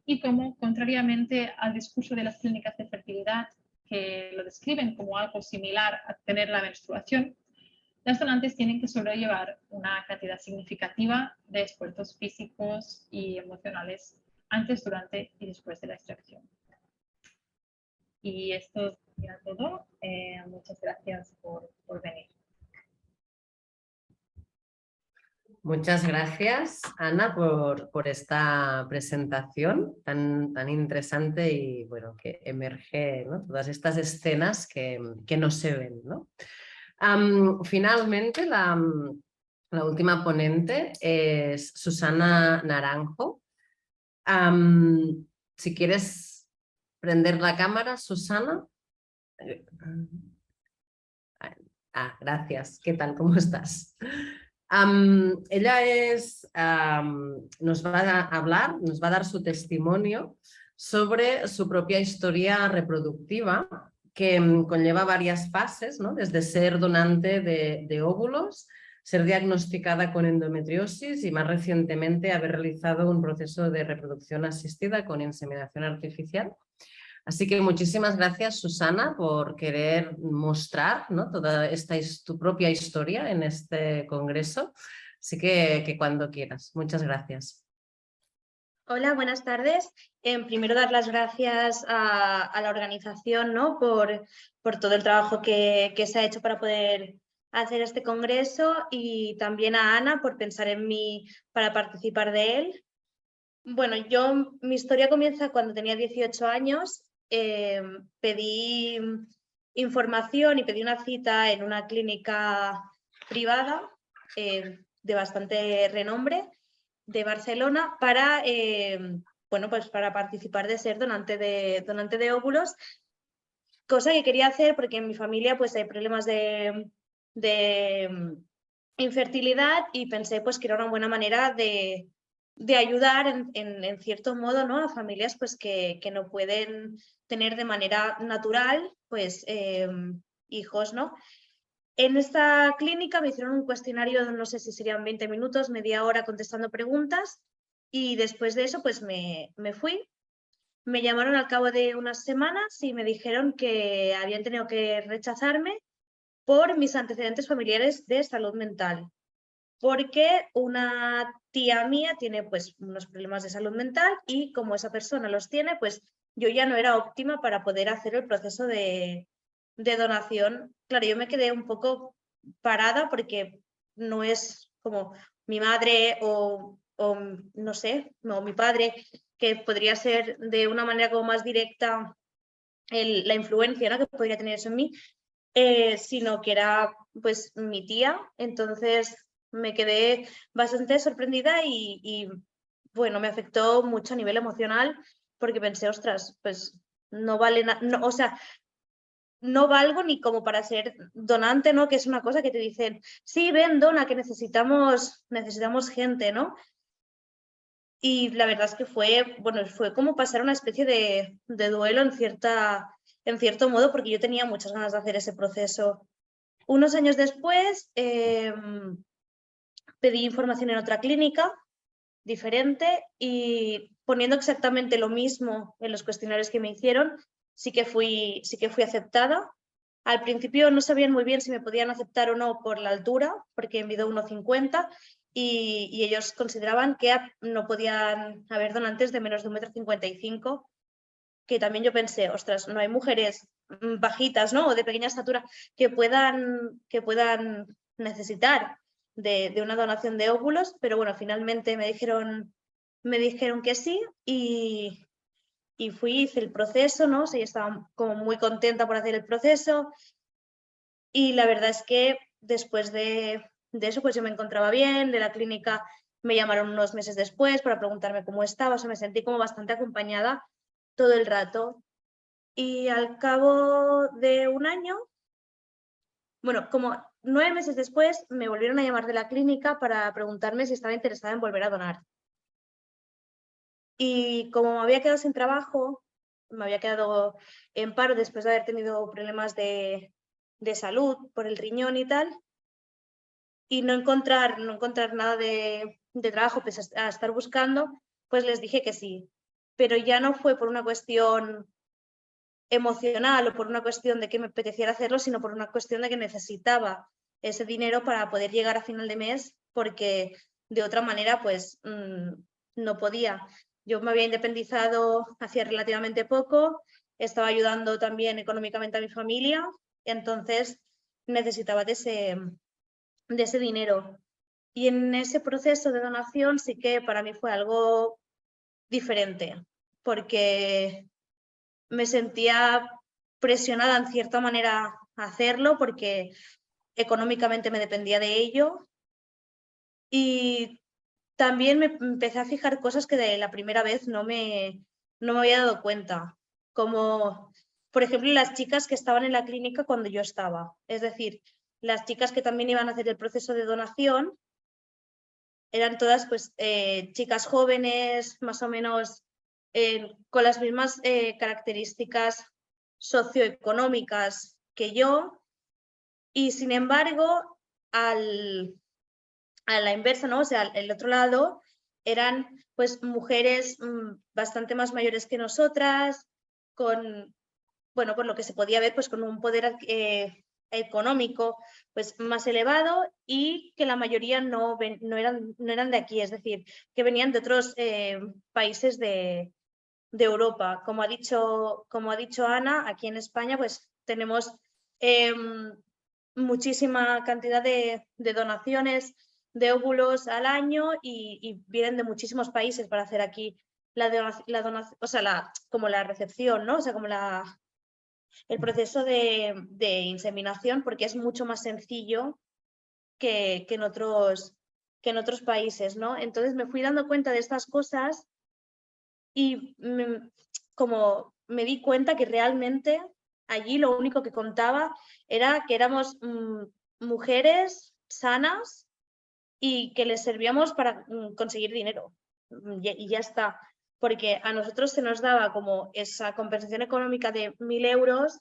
y cómo, contrariamente al discurso de las clínicas de fertilidad que lo describen como algo similar a tener la menstruación, las donantes tienen que sobrellevar una cantidad significativa de esfuerzos físicos y emocionales antes, durante y después de la extracción. Y esto sería todo. Muchas gracias por venir. Muchas gracias, Ana, por esta presentación tan interesante y bueno, que emerge, ¿no? Todas estas escenas que no se ven, ¿no? Finalmente, la última ponente es Susana Naranjo. Si quieres prender la cámara, Susana. Gracias. ¿Qué tal? ¿Cómo estás? Ella nos va a hablar, nos va a dar su testimonio sobre su propia historia reproductiva, que conlleva varias fases, ¿no? Desde ser donante de óvulos, ser diagnosticada con endometriosis y más recientemente haber realizado un proceso de reproducción asistida con inseminación artificial. Así que muchísimas gracias, Susana, por querer mostrar, ¿no? Toda tu propia historia en este congreso. Así que cuando quieras. Muchas gracias. Hola, buenas tardes. Primero dar las gracias a la organización, ¿no? por todo el trabajo que se ha hecho para poder hacer este congreso y también a Ana por pensar en mí para participar de él. Bueno, mi historia comienza cuando tenía 18 años. Pedí información y pedí una cita en una clínica privada de bastante renombre de Barcelona para, bueno, pues para participar de ser donante de óvulos, cosa que quería hacer porque en mi familia pues hay problemas de infertilidad y pensé pues que era una buena manera de ayudar en cierto modo, ¿no? A familias pues que no pueden tener de manera natural pues hijos, ¿no? En esta clínica me hicieron un cuestionario, no sé si serían 20 minutos, media hora contestando preguntas Y después de eso pues me fui. Me llamaron al cabo de unas semanas y me dijeron que habían tenido que rechazarme por mis antecedentes familiares de salud mental, porque una tía mía tiene pues unos problemas de salud mental y como esa persona los tiene, pues yo ya no era óptima para poder hacer el proceso de donación. Claro, yo me quedé un poco parada porque no es como mi madre o no sé, no, mi padre, que podría ser de una manera como más directa la influencia, ¿no?, que podría tener eso en mí, sino que era pues mi tía. Entonces me quedé bastante sorprendida y bueno, me afectó mucho a nivel emocional porque pensé, ostras, pues no vale nada, no, o sea, no valgo ni como para ser donante, ¿no? Que es una cosa que te dicen, sí, ven, dona, que necesitamos gente, ¿no? Y la verdad es que fue como pasar una especie de duelo en cierto modo, porque yo tenía muchas ganas de hacer ese proceso. Unos años después pedí información en otra clínica diferente y poniendo exactamente lo mismo en los cuestionarios que me hicieron, sí que fui aceptada. Al principio no sabían muy bien si me podían aceptar o no por la altura, porque mido 1,50 y ellos consideraban que no podían haber donantes de menos de 1,55 m, que también yo pensé, ostras, no hay mujeres bajitas, ¿no?, o de pequeña estatura que puedan necesitar de una donación de óvulos, pero bueno, finalmente me dijeron que sí y fui, hice el proceso, ¿no? O sea, yo estaba como muy contenta por hacer el proceso y la verdad es que después de eso pues yo me encontraba bien. De la clínica me llamaron unos meses después para preguntarme cómo estaba, o sea, me sentí como bastante acompañada todo el rato. Y al cabo de un año, bueno, como 9 meses después, me volvieron a llamar de la clínica para preguntarme si estaba interesada en volver a donar. Y como me había quedado sin trabajo, me había quedado en paro después de haber tenido problemas de salud por el riñón y tal, y no encontrar nada de trabajo, pese a estar buscando, pues les dije que sí. Pero ya no fue por una cuestión emocional o por una cuestión de que me apeteciera hacerlo, sino por una cuestión de que necesitaba ese dinero para poder llegar a final de mes, porque de otra manera pues no podía. Yo me había independizado hacía relativamente poco, estaba ayudando también económicamente a mi familia, entonces necesitaba de ese dinero. Y en ese proceso de donación sí que para mí fue algo diferente, porque me sentía presionada en cierta manera a hacerlo porque económicamente me dependía de ello, y también me empecé a fijar cosas que de la primera vez no me había dado cuenta, como por ejemplo las chicas que estaban en la clínica cuando yo estaba, es decir, las chicas que también iban a hacer el proceso de donación eran todas pues chicas jóvenes, más o menos con las mismas características socioeconómicas que yo, y sin embargo a la inversa, ¿no? O sea, el otro lado eran pues mujeres bastante más mayores que nosotras, con, bueno, por lo que se podía ver, pues con un poder económico pues más elevado, y que la mayoría no eran de aquí, es decir, que venían de otros países de Europa. Como ha dicho Ana, aquí en España pues tenemos muchísima cantidad de donaciones de óvulos al año y vienen de muchísimos países para hacer aquí la donación, o sea, como la recepción, ¿no? O sea, como el proceso de inseminación, porque es mucho más sencillo que en otros países, ¿no? Entonces me fui dando cuenta de estas cosas y como me di cuenta que realmente allí lo único que contaba era que éramos mujeres sanas y que les servíamos para conseguir dinero, y ya está, porque a nosotros se nos daba como esa compensación económica de 1.000 euros,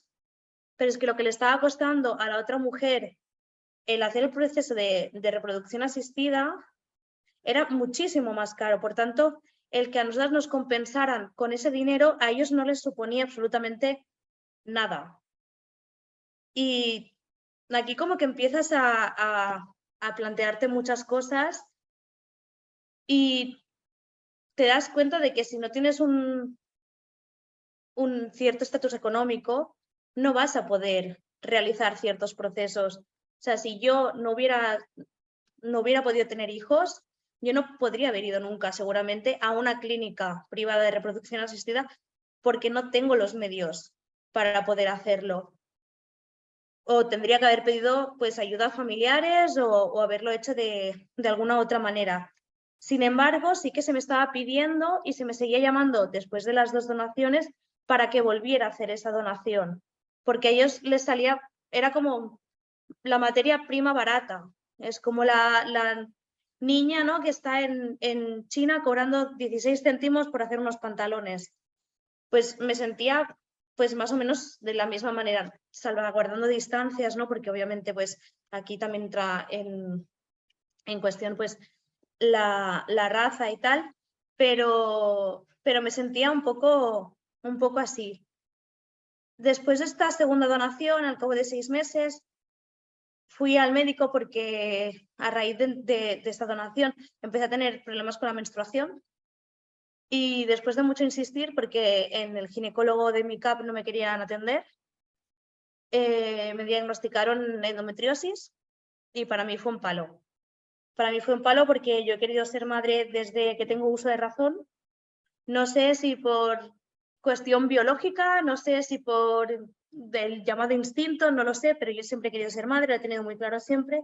pero es que lo que le estaba costando a la otra mujer el hacer el proceso de reproducción asistida era muchísimo más caro. Por tanto, el que a nosotros nos compensaran con ese dinero, a ellos no les suponía absolutamente nada. Y aquí como que empiezas a plantearte muchas cosas y te das cuenta de que si no tienes un cierto estatus económico, no vas a poder realizar ciertos procesos. O sea, si yo no hubiera podido tener hijos, yo no podría haber ido nunca seguramente a una clínica privada de reproducción asistida porque no tengo los medios para poder hacerlo. O tendría que haber pedido pues ayuda a familiares o haberlo hecho de alguna otra manera. Sin embargo, sí que se me estaba pidiendo y se me seguía llamando después de las 2 donaciones para que volviera a hacer esa donación, porque a ellos les salía, era como la materia prima barata, es como la niña, ¿no?, que está en China cobrando 16 céntimos por hacer unos pantalones. Pues me sentía pues más o menos de la misma manera, salvaguardando distancias, ¿no?, porque obviamente pues aquí también entra en cuestión pues la raza y tal, pero me sentía un poco así. Después de esta segunda donación, al cabo de 6 meses, fui al médico porque a raíz de esta donación empecé a tener problemas con la menstruación y después de mucho insistir, porque en el ginecólogo de mi CAP no me querían atender, me diagnosticaron endometriosis y para mí fue un palo. Para mí fue un palo porque yo he querido ser madre desde que tengo uso de razón. No sé si por cuestión biológica, no sé si por del llamado instinto, no lo sé, pero yo siempre he querido ser madre, lo he tenido muy claro siempre.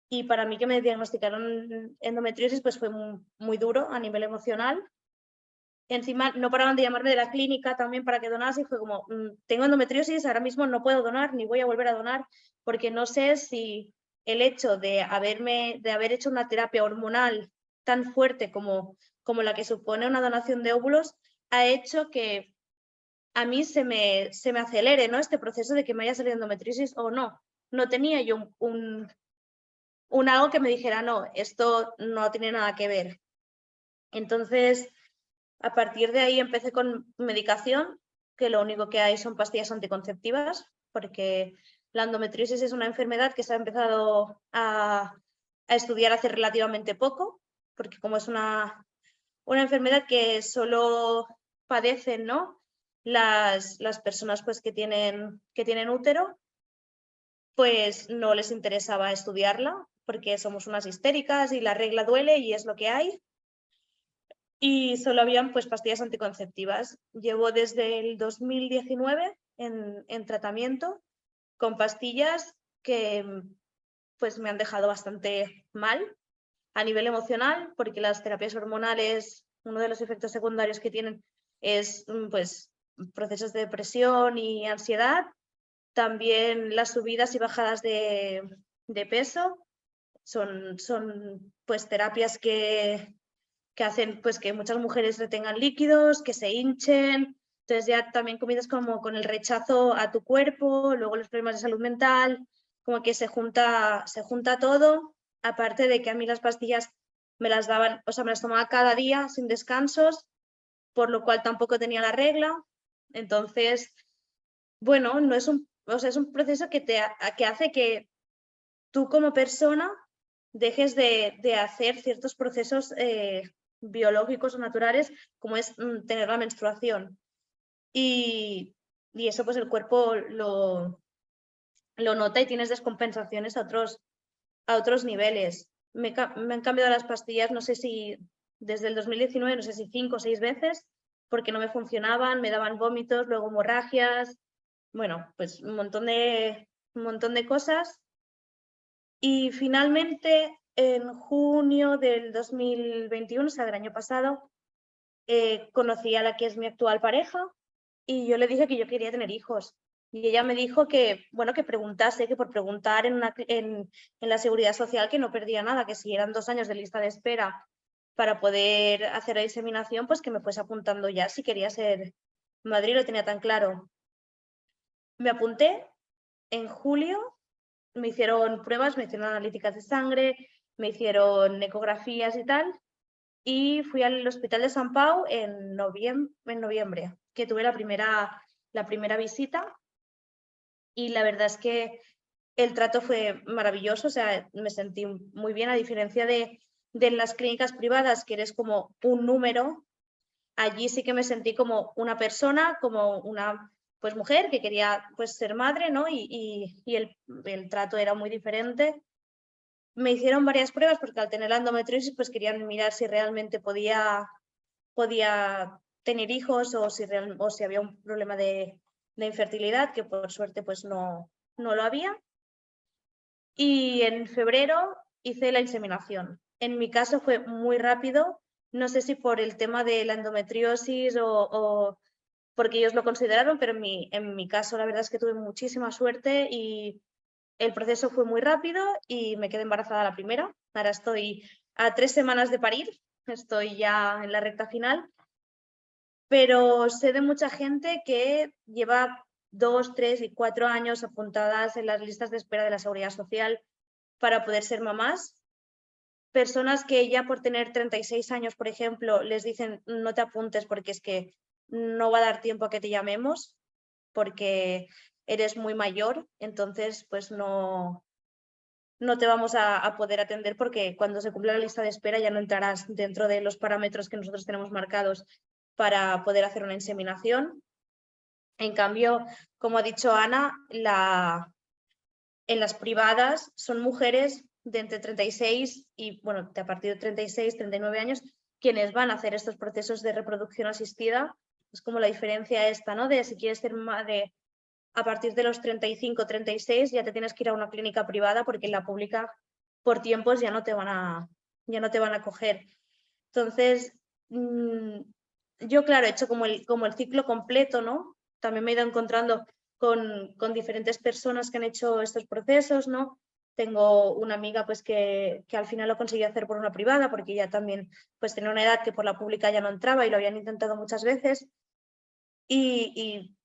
Y para mí que me diagnosticaron endometriosis pues fue muy duro a nivel emocional. Encima no paraban de llamarme de la clínica también para que donase y fue como, tengo endometriosis, ahora mismo no puedo donar ni voy a volver a donar porque no sé si el hecho de haber hecho una terapia hormonal tan fuerte como la que supone una donación de óvulos ha hecho que a mí se me acelere, ¿no?, este proceso de que me haya salido endometriosis o no. No tenía yo un algo que me dijera, no, esto no tiene nada que ver. Entonces, a partir de ahí empecé con medicación, que lo único que hay son pastillas anticonceptivas, porque la endometriosis es una enfermedad que se ha empezado a estudiar hace relativamente poco, porque como es una enfermedad que solo padecen, ¿no?, las personas pues, que tienen útero, pues no les interesaba estudiarla, porque somos unas histéricas y la regla duele y es lo que hay. Y solo habían pues pastillas anticonceptivas. Llevo desde el 2019 en tratamiento con pastillas que pues me han dejado bastante mal a nivel emocional, porque las terapias hormonales, uno de los efectos secundarios que tienen es pues procesos de depresión y ansiedad. También las subidas y bajadas de peso son pues terapias que hacen pues que muchas mujeres retengan líquidos, que se hinchen. Entonces ya también comienzas como con el rechazo a tu cuerpo, luego los problemas de salud mental, como que se junta todo. Aparte de que a mí las pastillas me las daban, o sea, me las tomaba cada día sin descansos, por lo cual tampoco tenía la regla. Entonces, bueno, no es es un proceso que hace que tú como persona dejes de hacer ciertos procesos biológicos o naturales, como es tener la menstruación. Y eso pues el cuerpo lo nota y tienes descompensaciones a otros niveles. Me han cambiado las pastillas, no sé si desde el 2019, no sé si 5 o 6 veces, porque no me funcionaban, me daban vómitos, luego hemorragias, bueno, pues un montón de cosas. Y finalmente, en junio del 2021, o sea, del año pasado, conocí a la que es mi actual pareja y yo le dije que yo quería tener hijos. Y ella me dijo que, bueno, que preguntase, que por preguntar en la Seguridad Social que no perdía nada, que si eran 2 años de lista de espera para poder hacer la inseminación, pues que me fuese apuntando ya si quería ser madre, lo tenía tan claro. Me apunté en julio, me hicieron pruebas, me hicieron analíticas de sangre, me hicieron ecografías y tal, y fui al Hospital de Sant Pau en noviembre, que tuve la primera visita, y la verdad es que el trato fue maravilloso, o sea, me sentí muy bien, a diferencia de las clínicas privadas, que eres como un número. Allí sí que me sentí como una persona, como una pues mujer que quería pues ser madre, ¿no? Y el trato era muy diferente. Me hicieron varias pruebas porque al tener la endometriosis pues querían mirar si realmente podía tener hijos o si había un problema de infertilidad, que por suerte pues no lo había. Y en febrero hice la inseminación. En mi caso fue muy rápido, no sé si por el tema de la endometriosis o porque ellos lo consideraron, pero en mi caso la verdad es que tuve muchísima suerte y el proceso fue muy rápido y me quedé embarazada la primera. Ahora estoy a 3 semanas de parir, estoy ya en la recta final, pero sé de mucha gente que lleva 2, 3 y 4 años apuntadas en las listas de espera de la Seguridad Social para poder ser mamás. Personas que ya por tener 36 años, por ejemplo, les dicen no te apuntes porque es que no va a dar tiempo a que te llamemos porque eres muy mayor, entonces pues no te vamos a poder atender porque cuando se cumpla la lista de espera ya no entrarás dentro de los parámetros que nosotros tenemos marcados para poder hacer una inseminación. En cambio, como ha dicho Ana, en las privadas son mujeres de entre 36 y, bueno, de a partir de 36, 39 años, quienes van a hacer estos procesos de reproducción asistida. Es como la diferencia esta, ¿no? De si quieres ser madre a partir de los 35, 36, ya te tienes que ir a una clínica privada porque en la pública por tiempos ya no te van a coger. Entonces, yo, claro, he hecho como el ciclo completo, ¿no? También me he ido encontrando con diferentes personas que han hecho estos procesos, ¿no? Tengo una amiga pues que al final lo consiguió hacer por una privada porque ella también pues tenía una edad que por la pública ya no entraba y lo habían intentado muchas veces. Y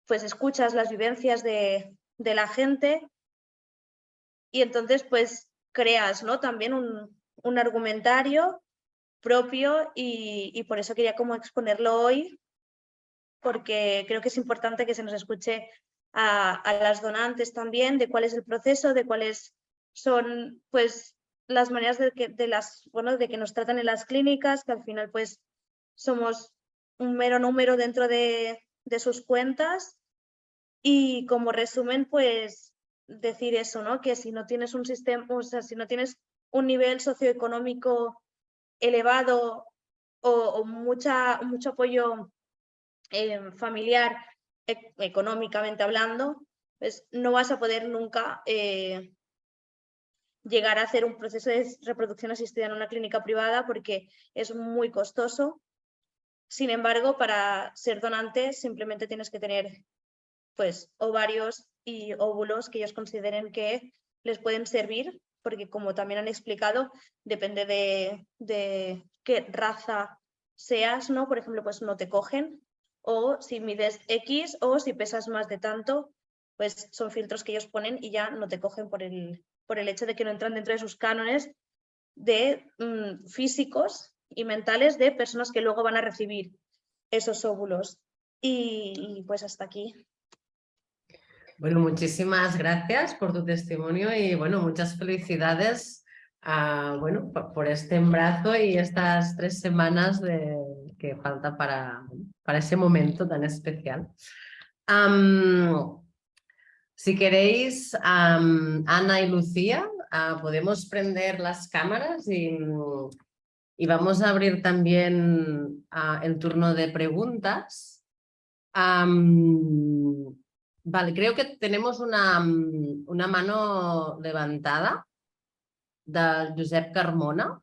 pues escuchas las vivencias de la gente y entonces pues creas, ¿no? También un argumentario propio y por eso quería como exponerlo hoy, porque creo que es importante que se nos escuche a las donantes también de cuál es el proceso, de cuáles son pues las maneras de que nos tratan en las clínicas, que al final pues somos un mero número dentro de sus cuentas. Y como resumen, pues decir eso, ¿no? Que si no tienes un sistema, o sea, si no tienes un nivel socioeconómico elevado o mucho apoyo familiar, económicamente hablando, pues no vas a poder nunca llegar a hacer un proceso de reproducción asistida en una clínica privada porque es muy costoso. Sin embargo, para ser donante simplemente tienes que tener pues ovarios y óvulos que ellos consideren que les pueden servir, porque como también han explicado, depende de qué raza seas, ¿no? Por ejemplo, pues no te cogen, o si mides X o si pesas más de tanto, pues son filtros que ellos ponen y ya no te cogen por el hecho de que no entran dentro de sus cánones de físicos y mentales de personas que luego van a recibir esos óvulos. Y pues hasta aquí. Bueno, muchísimas gracias por tu testimonio y bueno, muchas felicidades bueno, por este embarazo y estas 3 semanas que falta para ese momento tan especial. Si queréis, Ana y Lucía, podemos prender las cámaras y vamos a abrir también el turno de preguntas. Vale, creo que tenemos una mano levantada del Josep Carmona.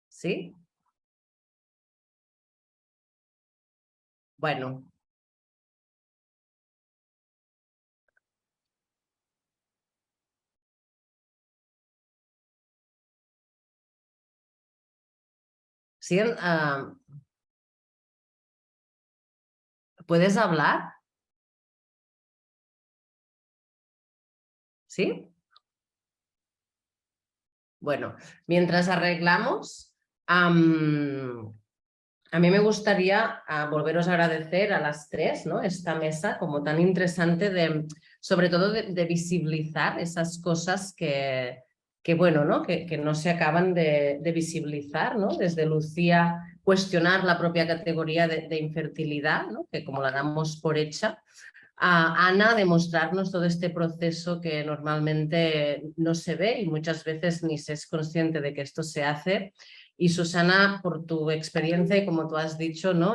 ¿Sí? Bueno. ¿Sí? ¿Puedes hablar? ¿Sí? Bueno, mientras arreglamos, a mí me gustaría volveros a agradecer a las tres, ¿no? Esta mesa como tan interesante sobre todo de visibilizar esas cosas que bueno, ¿no? Que no se acaban de visibilizar, ¿no? Desde Lucía cuestionar la propia categoría de infertilidad, ¿no? Que como la damos por hecha, a Ana demostrarnos todo este proceso que normalmente no se ve y muchas veces ni se es consciente de que esto se hace. Y Susana, por tu experiencia y como tú has dicho, ¿no?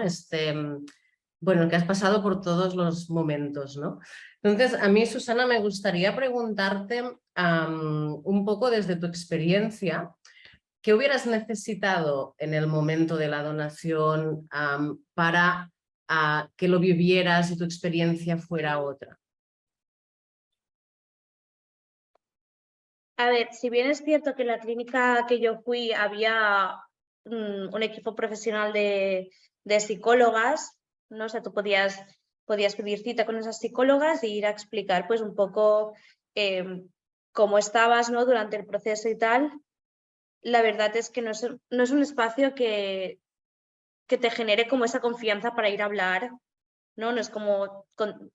Bueno, que has pasado por todos los momentos, ¿no? Entonces, a mí, Susana, me gustaría preguntarte un poco desde tu experiencia, ¿qué hubieras necesitado en el momento de la donación para que lo vivieras y tu experiencia fuera otra? A ver, si bien es cierto que en la clínica que yo fui había un equipo profesional de psicólogas, ¿no? O sea, tú podías pedir cita con esas psicólogas e ir a explicar pues un poco cómo estabas, ¿no? Durante el proceso y tal. La verdad es que no es un espacio que te genere como esa confianza para ir a hablar, ¿no? No es como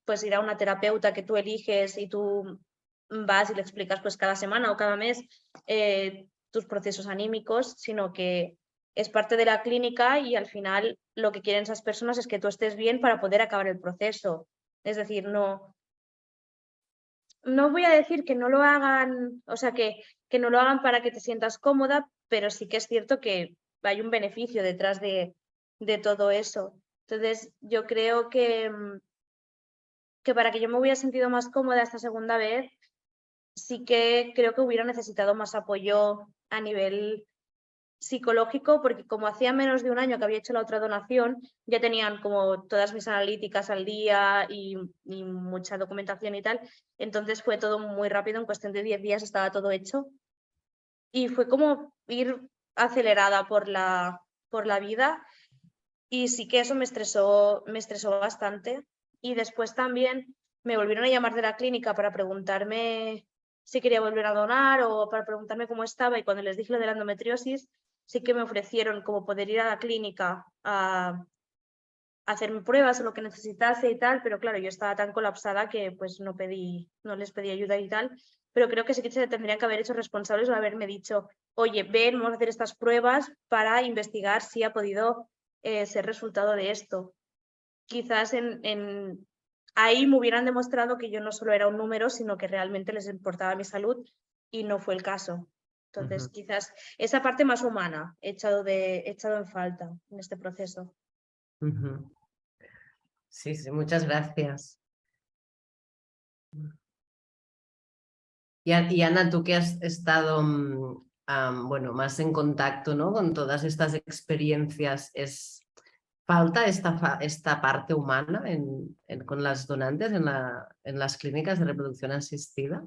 pues ir a una terapeuta que tú eliges y tú vas y le explicas pues cada semana o cada mes tus procesos anímicos, sino que es parte de la clínica y al final lo que quieren esas personas es que tú estés bien para poder acabar el proceso. Es decir, no voy a decir que no lo hagan, o sea, que no lo hagan para que te sientas cómoda, pero sí que es cierto que hay un beneficio detrás de todo eso. Entonces, yo creo que para que yo me hubiera sentido más cómoda esta segunda vez, sí que creo que hubiera necesitado más apoyo a nivel psicológico, porque como hacía menos de un año que había hecho la otra donación, ya tenían como todas mis analíticas al día y mucha documentación y tal, entonces fue todo muy rápido, en cuestión de 10 días estaba todo hecho y fue como ir acelerada por la vida y sí que eso me estresó bastante. Y después también me volvieron a llamar de la clínica para preguntarme si quería volver a donar o para preguntarme cómo estaba, y cuando les dije lo de la endometriosis sí que me ofrecieron como poder ir a la clínica a hacerme pruebas o lo que necesitase y tal, pero claro, yo estaba tan colapsada que pues no les pedí ayuda y tal, pero creo que sí que se tendrían que haber hecho responsables o haberme dicho, oye, ven, vamos a hacer estas pruebas para investigar si ha podido ser resultado de esto. Quizás ahí me hubieran demostrado que yo no solo era un número, sino que realmente les importaba mi salud y no fue el caso. Entonces, quizás esa parte más humana he echado en falta en este proceso. Sí, sí, muchas gracias. Y Ana, tú que has estado bueno, más en contacto, ¿no? Con todas estas experiencias, ¿falta esta parte humana con las donantes en las clínicas de reproducción asistida?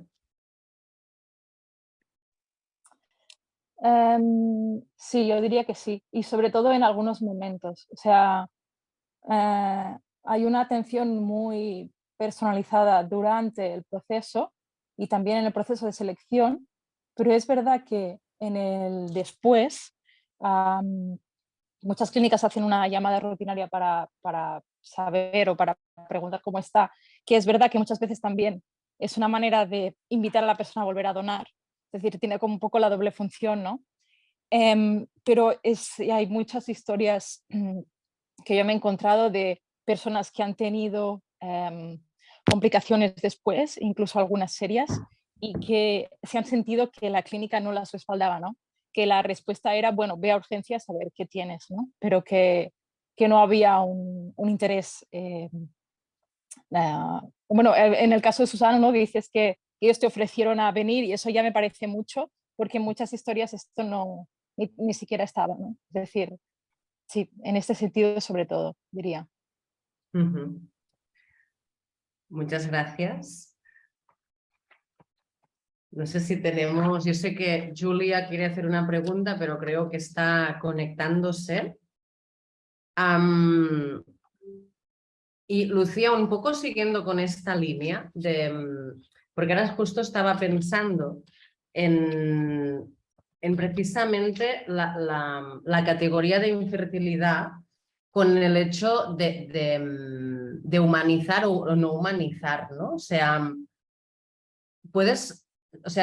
Sí, yo diría que sí, y sobre todo en algunos momentos. O sea, hay una atención muy personalizada durante el proceso y también en el proceso de selección, pero es verdad que en el después muchas clínicas hacen una llamada rutinaria para saber o para preguntar cómo está, que es verdad que muchas veces también es una manera de invitar a la persona a volver a donar, es decir, tiene como un poco la doble función, ¿no? Pero hay muchas historias que yo me he encontrado de personas que han tenido complicaciones después, incluso algunas serias, y que se han sentido que la clínica no las respaldaba, ¿no? Que la respuesta era, bueno, ve a urgencias a ver qué tienes, ¿no? Pero que no había un interés. Bueno, en el caso de Susana, ¿no? Dices que ellos te ofrecieron a venir y eso ya me parece mucho, porque en muchas historias esto no, ni siquiera estaba, ¿no? Es decir, sí, en este sentido sobre todo, diría. Muchas gracias. No sé si tenemos, yo sé que Julia quiere hacer una pregunta, pero creo que está conectándose. Y Lucía, un poco siguiendo con esta línea, porque ahora justo estaba pensando en precisamente la categoría de infertilidad con el hecho de humanizar o no humanizar, ¿no? O sea,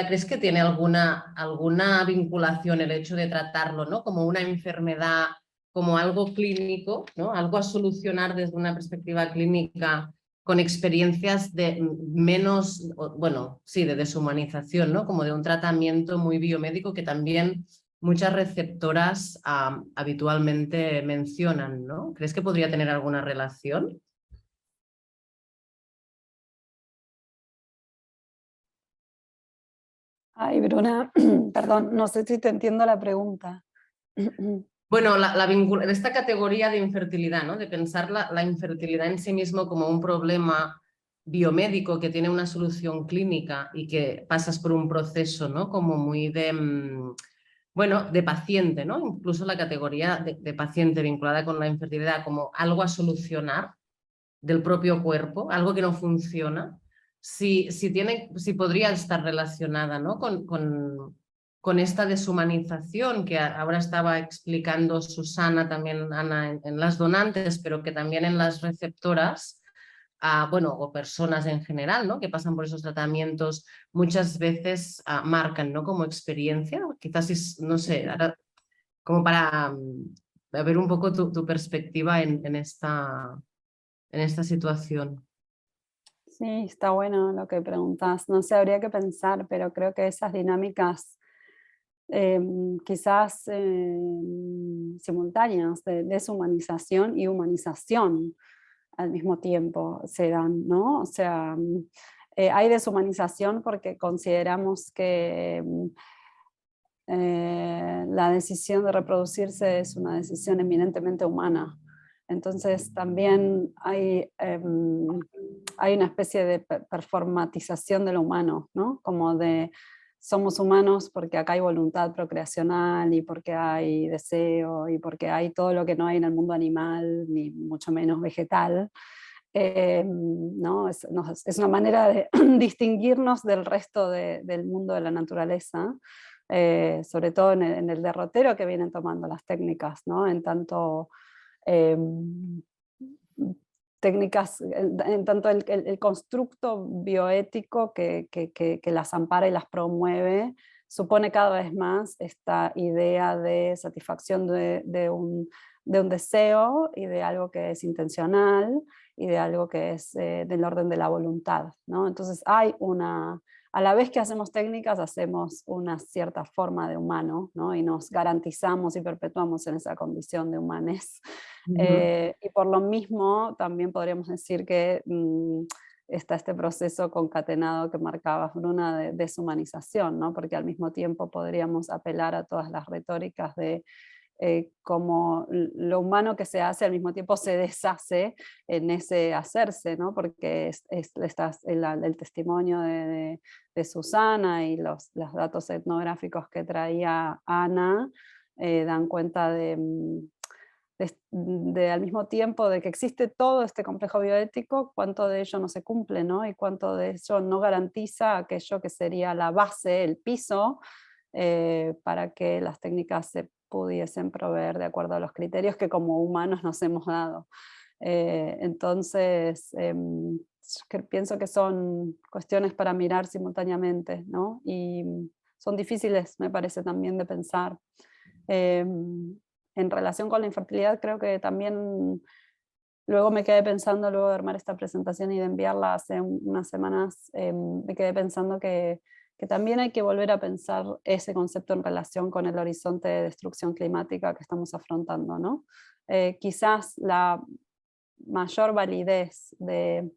¿crees que tiene alguna vinculación el hecho de tratarlo, ¿no? Como una enfermedad, como algo clínico, ¿no? Algo a solucionar desde una perspectiva clínica con experiencias de menos, bueno, sí, de deshumanización, ¿no? Como de un tratamiento muy biomédico que también muchas receptoras habitualmente mencionan, ¿no? ¿Crees que podría tener alguna relación? Ay, Bruna, perdón, no sé si te entiendo la pregunta. Bueno, esta categoría de infertilidad, ¿no? De pensar la infertilidad en sí mismo como un problema biomédico que tiene una solución clínica y que pasas por un proceso, ¿no? Como muy bueno, de paciente, ¿no? Incluso la categoría de paciente vinculada con la infertilidad como algo a solucionar del propio cuerpo, algo que no funciona, si podría estar relacionada, ¿no? con esta deshumanización que ahora estaba explicando Susana, también Ana, en las donantes, pero que también en las receptoras, bueno, o personas en general, ¿no? Que pasan por esos tratamientos, muchas veces marcan, ¿no? Como experiencia, quizás, no sé, ahora, como para ver un poco tu perspectiva en esta situación. Sí, está bueno lo que preguntas. No sé, habría que pensar, pero creo que esas dinámicas quizás simultáneas de deshumanización y humanización al mismo tiempo se dan, ¿no? O sea, hay deshumanización porque consideramos que la decisión de reproducirse es una decisión eminentemente humana. Entonces también hay una especie de performatización de lo humano, ¿no? Como de somos humanos porque acá hay voluntad procreacional y porque hay deseo y porque hay todo lo que no hay en el mundo animal, ni mucho menos vegetal. ¿No? Es una manera de distinguirnos del resto del mundo de la naturaleza, sobre todo en el derrotero que vienen tomando las técnicas, ¿no? En tanto técnicas, en tanto el constructo bioético que las ampara y las promueve, supone cada vez más esta idea de satisfacción de un deseo y de algo que es intencional y de algo que es del orden de la voluntad, ¿no? Entonces hay a la vez que hacemos técnicas, hacemos una cierta forma de humano, ¿no? Y nos garantizamos y perpetuamos en esa condición de humanes. Y por lo mismo también podríamos decir que está este proceso concatenado que marcaba Bruna de deshumanización, ¿no? Porque al mismo tiempo podríamos apelar a todas las retóricas de cómo lo humano que se hace al mismo tiempo se deshace en ese hacerse, ¿no? Porque el testimonio de Susana y los datos etnográficos que traía Ana dan cuenta al mismo tiempo de que existe todo este complejo bioético, cuánto de ello no se cumple, ¿no? Y cuánto de ello no garantiza aquello que sería la base, el piso, para que las técnicas se pudiesen proveer de acuerdo a los criterios que como humanos nos hemos dado. Entonces, pienso que son cuestiones para mirar simultáneamente, ¿no? Y son difíciles, me parece, también de pensar. En relación con la infertilidad, creo que también luego me quedé pensando, luego de armar esta presentación y de enviarla hace unas semanas, me quedé pensando que también hay que volver a pensar ese concepto en relación con el horizonte de destrucción climática que estamos afrontando, ¿no? Quizás la mayor validez de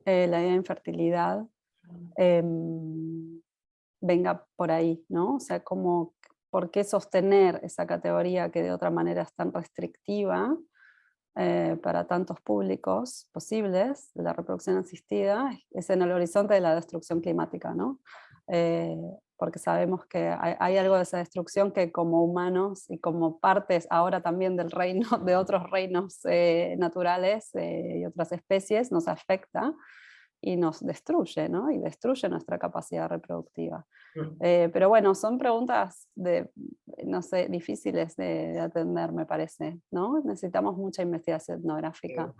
la idea de infertilidad venga por ahí, ¿no? O sea, ¿por qué sostener esa categoría que de otra manera es tan restrictiva? para tantos públicos posibles de la reproducción asistida es en el horizonte de la destrucción climática, ¿no? Porque sabemos que hay algo de esa destrucción que como humanos y como partes ahora también del reino, de otros reinos naturales y otras especies, nos afecta y nos destruye, ¿no? Y destruye nuestra capacidad reproductiva. Pero bueno, son preguntas no sé, difíciles de atender, me parece, ¿no? Necesitamos mucha investigación etnográfica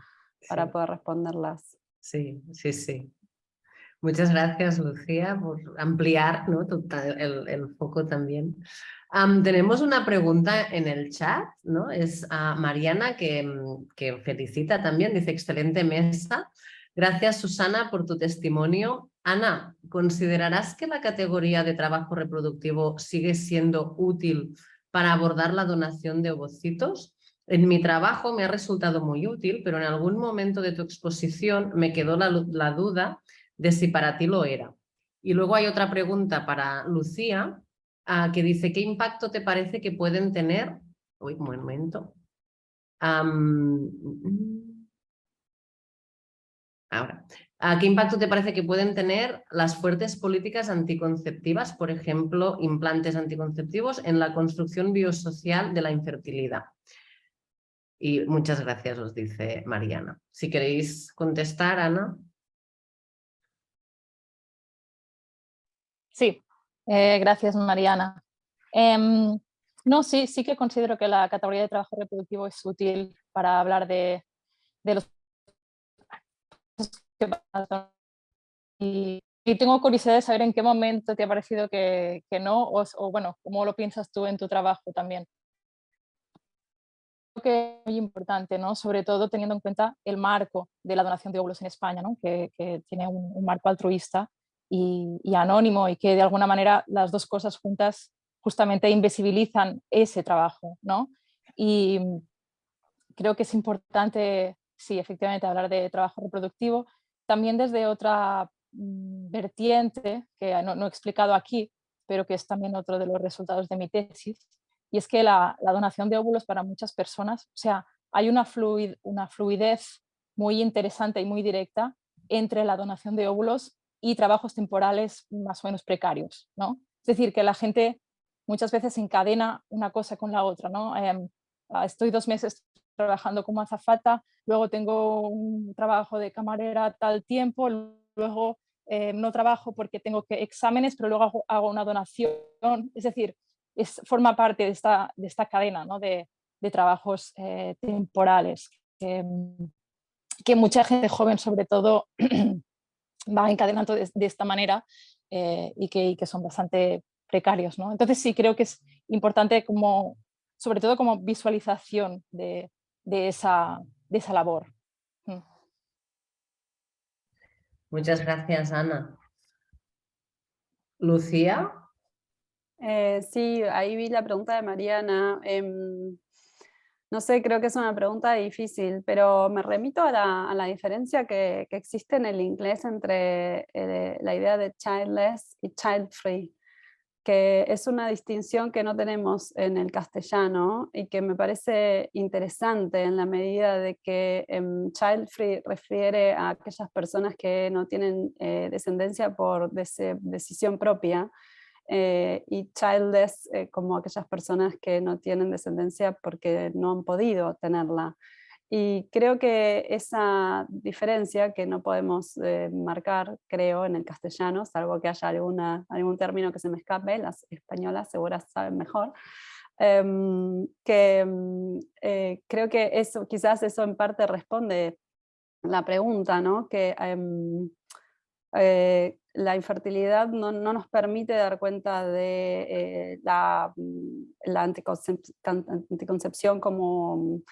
para poder responderlas. Sí, sí, sí. Muchas gracias, Lucía, por ampliar, ¿no? el foco también. Tenemos una pregunta en el chat, ¿no? Es a Mariana que felicita también, dice excelente mesa. Gracias, Susana, por tu testimonio. Ana, ¿considerarás que la categoría de trabajo reproductivo sigue siendo útil para abordar la donación de ovocitos? En mi trabajo me ha resultado muy útil, pero en algún momento de tu exposición me quedó la duda de si para ti lo era. Y luego hay otra pregunta para Lucía, que dice, ¿qué impacto te parece que pueden tener? Uy, un momento. Ahora, ¿qué impacto te parece que pueden tener las fuertes políticas anticonceptivas, por ejemplo, implantes anticonceptivos, en la construcción biosocial de la infertilidad? Y muchas gracias, os dice Mariana. Si queréis contestar, Ana. Sí, gracias, Mariana. No, sí que considero que la categoría de trabajo reproductivo es útil para hablar de los que pasan. Y tengo curiosidad de saber en qué momento te ha parecido que no, o bueno, cómo lo piensas tú en tu trabajo también. Creo que es muy importante, ¿no? Sobre todo teniendo en cuenta el marco de la donación de óvulos en España, ¿no? que tiene un marco altruista y anónimo, y que de alguna manera las dos cosas juntas justamente invisibilizan ese trabajo, ¿no? Y creo que es importante, sí, efectivamente, hablar de trabajo reproductivo, también desde otra vertiente que no he explicado aquí, pero que es también otro de los resultados de mi tesis, y es que la donación de óvulos para muchas personas, o sea, hay una fluidez muy interesante y muy directa entre la donación de óvulos y trabajos temporales más o menos precarios, ¿no? Es decir, que la gente muchas veces encadena una cosa con la otra, ¿no? Estoy 2 meses trabajando como azafata, luego tengo un trabajo de camarera tal tiempo, luego no trabajo porque tengo exámenes, pero luego hago una donación. Es decir, forma parte de esta cadena, ¿no? de trabajos temporales que mucha gente joven sobre todo va encadenando de esta manera y que son bastante precarios, ¿no? Entonces sí creo que es importante sobre todo como visualización de esa labor. Muchas gracias, Ana. Lucía. Sí, ahí vi la pregunta de Mariana. No sé, creo que es una pregunta difícil, pero me remito a la diferencia que existe en el inglés entre la idea de childless y child free, que es una distinción que no tenemos en el castellano y que me parece interesante en la medida de que child free refiere a aquellas personas que no tienen descendencia por decisión propia, y childless como aquellas personas que no tienen descendencia porque no han podido tenerla. Y creo que esa diferencia que no podemos marcar, creo, en el castellano, salvo que haya algún término que se me escape, las españolas seguras saben mejor, creo que eso, quizás eso en parte responde la pregunta, ¿no? Que la infertilidad no nos permite dar cuenta de la anticoncepción como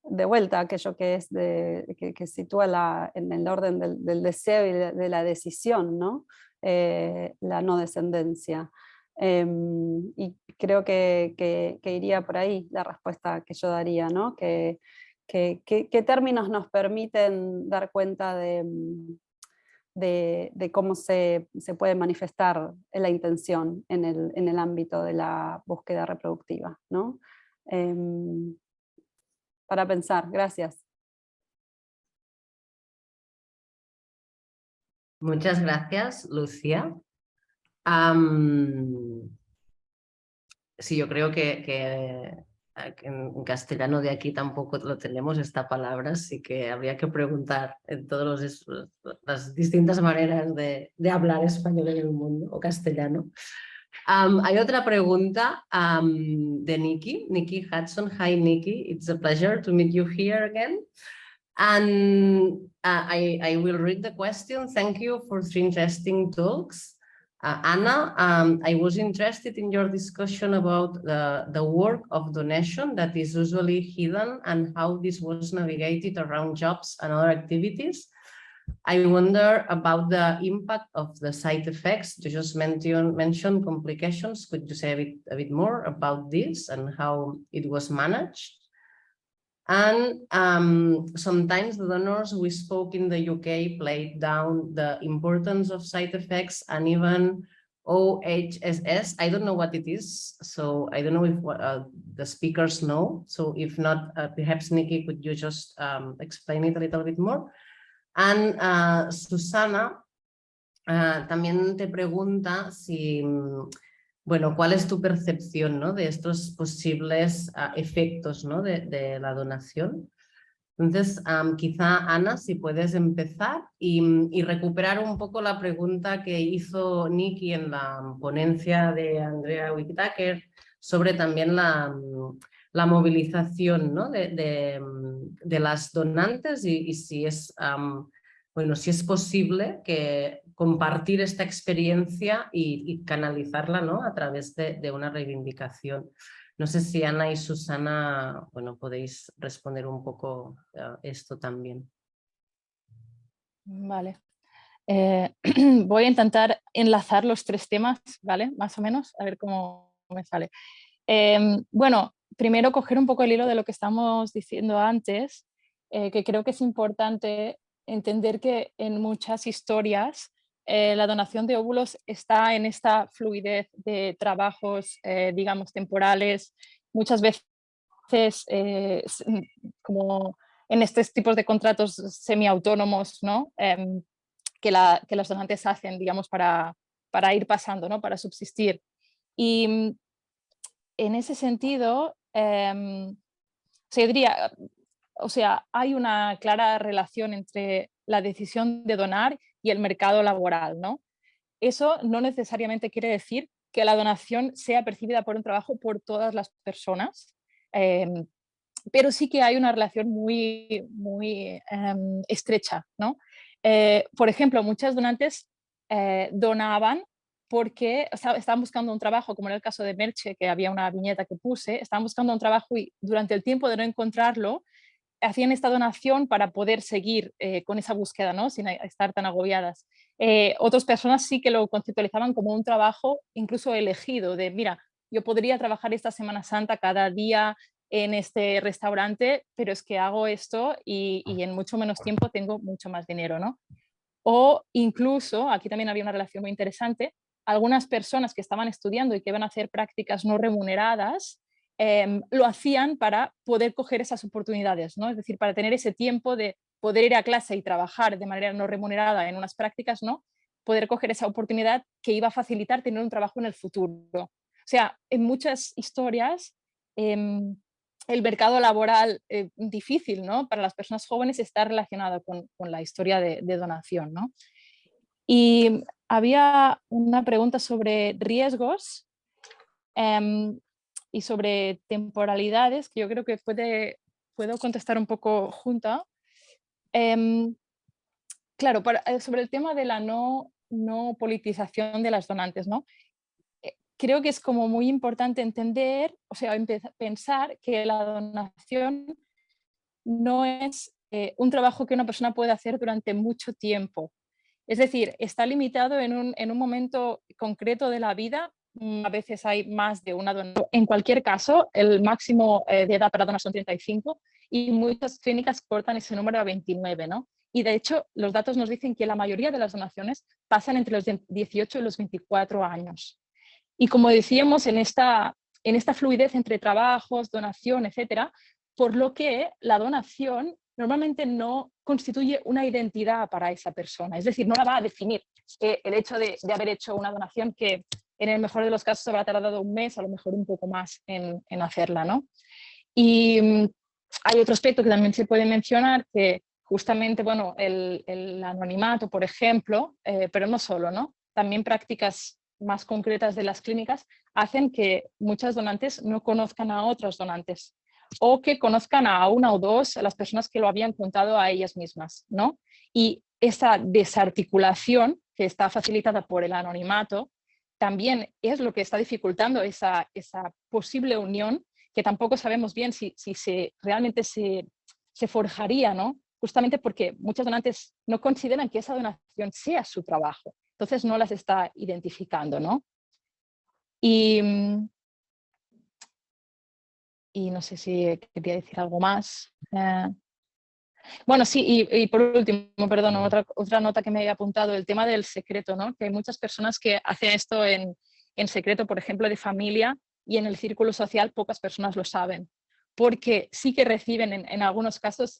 de vuelta, aquello que es que sitúa en el orden del deseo y de la decisión, ¿no? La no descendencia. Y creo que iría por ahí la respuesta que yo daría, ¿no? ¿Qué términos nos permiten dar cuenta de cómo se puede manifestar la intención en el ámbito de la búsqueda reproductiva, ¿no? Para pensar, gracias. Muchas gracias, Lucía. Am, sí, yo creo que en castellano de aquí tampoco lo tenemos esta palabra, así que habría que preguntar en todas las distintas maneras de hablar español en el mundo o castellano. Hay otra pregunta de Nikki Hudson. Hi, Nikki. It's a pleasure to meet you here again. And I will read the question. Thank you for 3 interesting talks. Anna, I was interested in your discussion about the work of donation that is usually hidden and how this was navigated around jobs and other activities. I wonder about the impact of the side effects. You just mentioned complications. Could you say a bit more about this and how it was managed? And sometimes the donors we spoke in the UK played down the importance of side effects and even OHSS. I don't know what it is, so I don't know if the speakers know. So if not, perhaps Nikki, could you just explain it a little bit more? And Susana también te pregunta si, bueno, ¿cuál es tu percepción, ¿no?, de estos posibles efectos, ¿no?, de la donación? Entonces, quizá Ana, si puedes empezar y recuperar un poco la pregunta que hizo Nikki en la ponencia de Andrea Whitaker sobre también la movilización, ¿no?, de las donantes y si es, bueno, si es posible que compartir esta experiencia y canalizarla, ¿no?, a través de una reivindicación. No sé si Ana y Susana, bueno, podéis responder un poco esto también. Vale. Voy a intentar enlazar los 3 temas, ¿vale? Más o menos, a ver cómo me sale. Bueno, primero coger un poco el hilo de lo que estamos diciendo antes, que creo que es importante entender que en muchas historias la donación de óvulos está en esta fluidez de trabajos, digamos, temporales, muchas veces como en estos tipos de contratos semiautónomos, ¿no? Que los donantes hacen, digamos, para ir pasando, ¿no?, para subsistir. Y en ese sentido, se diría, o sea, hay una clara relación entre la decisión de donar y el mercado laboral, ¿no? Eso no necesariamente quiere decir que la donación sea percibida por un trabajo por todas las personas, pero sí que hay una relación muy, muy estrecha, ¿no? Por ejemplo, muchas donantes donaban porque estaban buscando un trabajo, como en el caso de Merche, que había una viñeta que puse, estaban buscando un trabajo y durante el tiempo de no encontrarlo, hacían esta donación para poder seguir con esa búsqueda, ¿no?, sin estar tan agobiadas. Otras personas sí que lo conceptualizaban como un trabajo incluso elegido, de mira, yo podría trabajar esta Semana Santa cada día en este restaurante, pero es que hago esto y en mucho menos tiempo tengo mucho más dinero, ¿no? O incluso, aquí también había una relación muy interesante, algunas personas que estaban estudiando y que iban a hacer prácticas no remuneradas, lo hacían para poder coger esas oportunidades, ¿no? Es decir, para tener ese tiempo de poder ir a clase y trabajar de manera no remunerada en unas prácticas, ¿no?, poder coger esa oportunidad que iba a facilitar tener un trabajo en el futuro. O sea, en muchas historias, el mercado laboral difícil, ¿no?, para las personas jóvenes está relacionado con la historia de donación, ¿no? Y había una pregunta sobre riesgos y sobre temporalidades, que yo creo que puedo contestar un poco junta. Claro, sobre el tema de la no politización de las donantes, ¿no? Creo que es como muy importante entender, o sea, pensar que la donación no es un trabajo que una persona puede hacer durante mucho tiempo. Es decir, está limitado en un momento concreto de la vida. A veces hay más de una donación. En cualquier caso, el máximo de edad para donar son 35 y muchas clínicas cortan ese número a 29, ¿no? Y de hecho, los datos nos dicen que la mayoría de las donaciones pasan entre los 18 y los 24 años. Y como decíamos, en esta fluidez entre trabajos, donación, etcétera, por lo que la donación normalmente no constituye una identidad para esa persona, es decir, no la va a definir. El hecho de haber hecho una donación que en el mejor de los casos habrá tardado un mes, a lo mejor un poco más en hacerla, ¿no? Y hay otro aspecto que también se puede mencionar, que justamente, bueno, el anonimato, por ejemplo, pero no solo, ¿no? También prácticas más concretas de las clínicas hacen que muchas donantes no conozcan a otros donantes o que conozcan a una o dos a las personas que lo habían contado a ellas mismas, ¿no? Y esa desarticulación que está facilitada por el anonimato también es lo que está dificultando esa posible unión, que tampoco sabemos bien si realmente se forjaría, ¿no? Justamente porque muchos donantes no consideran que esa donación sea su trabajo, entonces no las está identificando, ¿no? Y no sé si quería decir algo más. Bueno, sí, y por último, perdón, otra nota que me había apuntado, el tema del secreto, ¿no? Que hay muchas personas que hacen esto en secreto, por ejemplo, de familia, y en el círculo social pocas personas lo saben, porque sí que reciben en algunos casos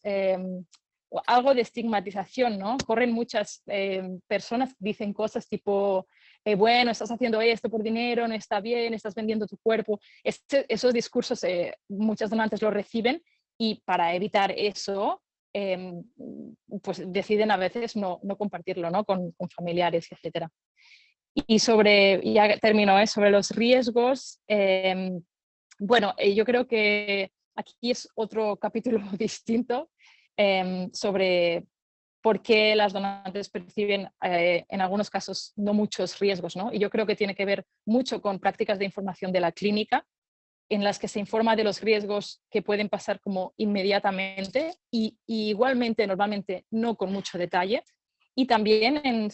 algo de estigmatización, ¿no? Corren muchas personas, dicen cosas tipo, bueno, estás haciendo esto por dinero, no está bien, estás vendiendo tu cuerpo. Esos discursos muchas donantes lo reciben, y para evitar eso, pues deciden a veces no compartirlo, ¿no? Con familiares, etcétera. Y ya termino, sobre los riesgos, bueno, yo creo que aquí es otro capítulo distinto sobre por qué las donantes perciben en algunos casos no muchos riesgos, ¿no? Y yo creo que tiene que ver mucho con prácticas de información de la clínica, en las que se informa de los riesgos que pueden pasar como inmediatamente y igualmente normalmente no con mucho detalle, y también en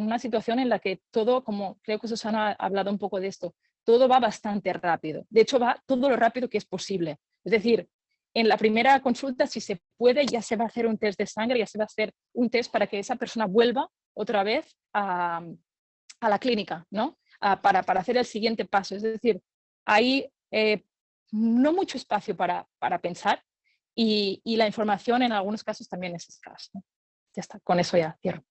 una situación en la que todo, como creo que Susana ha hablado un poco de esto, todo va bastante rápido. De hecho, va todo lo rápido que es posible. Es decir, en la primera consulta, si se puede, ya se va a hacer un test de sangre, ya se va a hacer un test para que esa persona vuelva otra vez a la clínica, ¿no? Para hacer el siguiente paso. Es decir, hay no mucho espacio para pensar, y la información en algunos casos también es escasa, ¿no? Ya está, con eso ya cierro.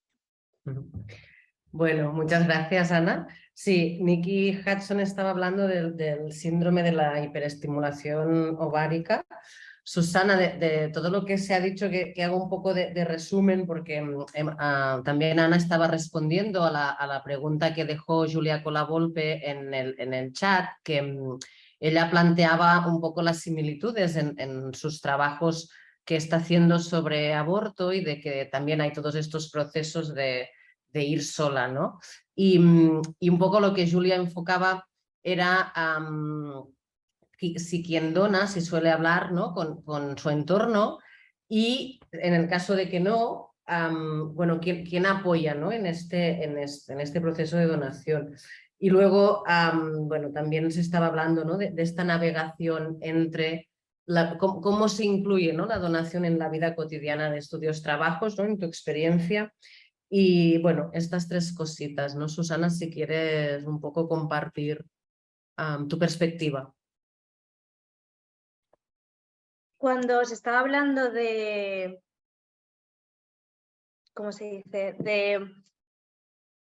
Bueno, muchas gracias, Ana. Sí, Nikki Hudson estaba hablando del síndrome de la hiperestimulación ovárica. Susana, de todo lo que se ha dicho, que hago un poco de resumen, porque también Ana estaba respondiendo a la pregunta que dejó Julia Colavolpe en el chat, que ella planteaba un poco las similitudes en sus trabajos que está haciendo sobre aborto, y de que también hay todos estos procesos de ir sola, ¿no? Y un poco lo que Julia enfocaba era si quien dona, si suele hablar, ¿no? con su entorno, y en el caso de que no, bueno, ¿quién apoya, ¿no? en este proceso de donación? Y luego, bueno, también se estaba hablando, ¿no? de esta navegación entre cómo se incluye, ¿no? la donación en la vida cotidiana de estudios, trabajos, ¿no? en tu experiencia. Y bueno, estas tres cositas, ¿no? Susana, si quieres un poco compartir tu perspectiva. Cuando se estaba hablando de, ¿cómo se dice?, de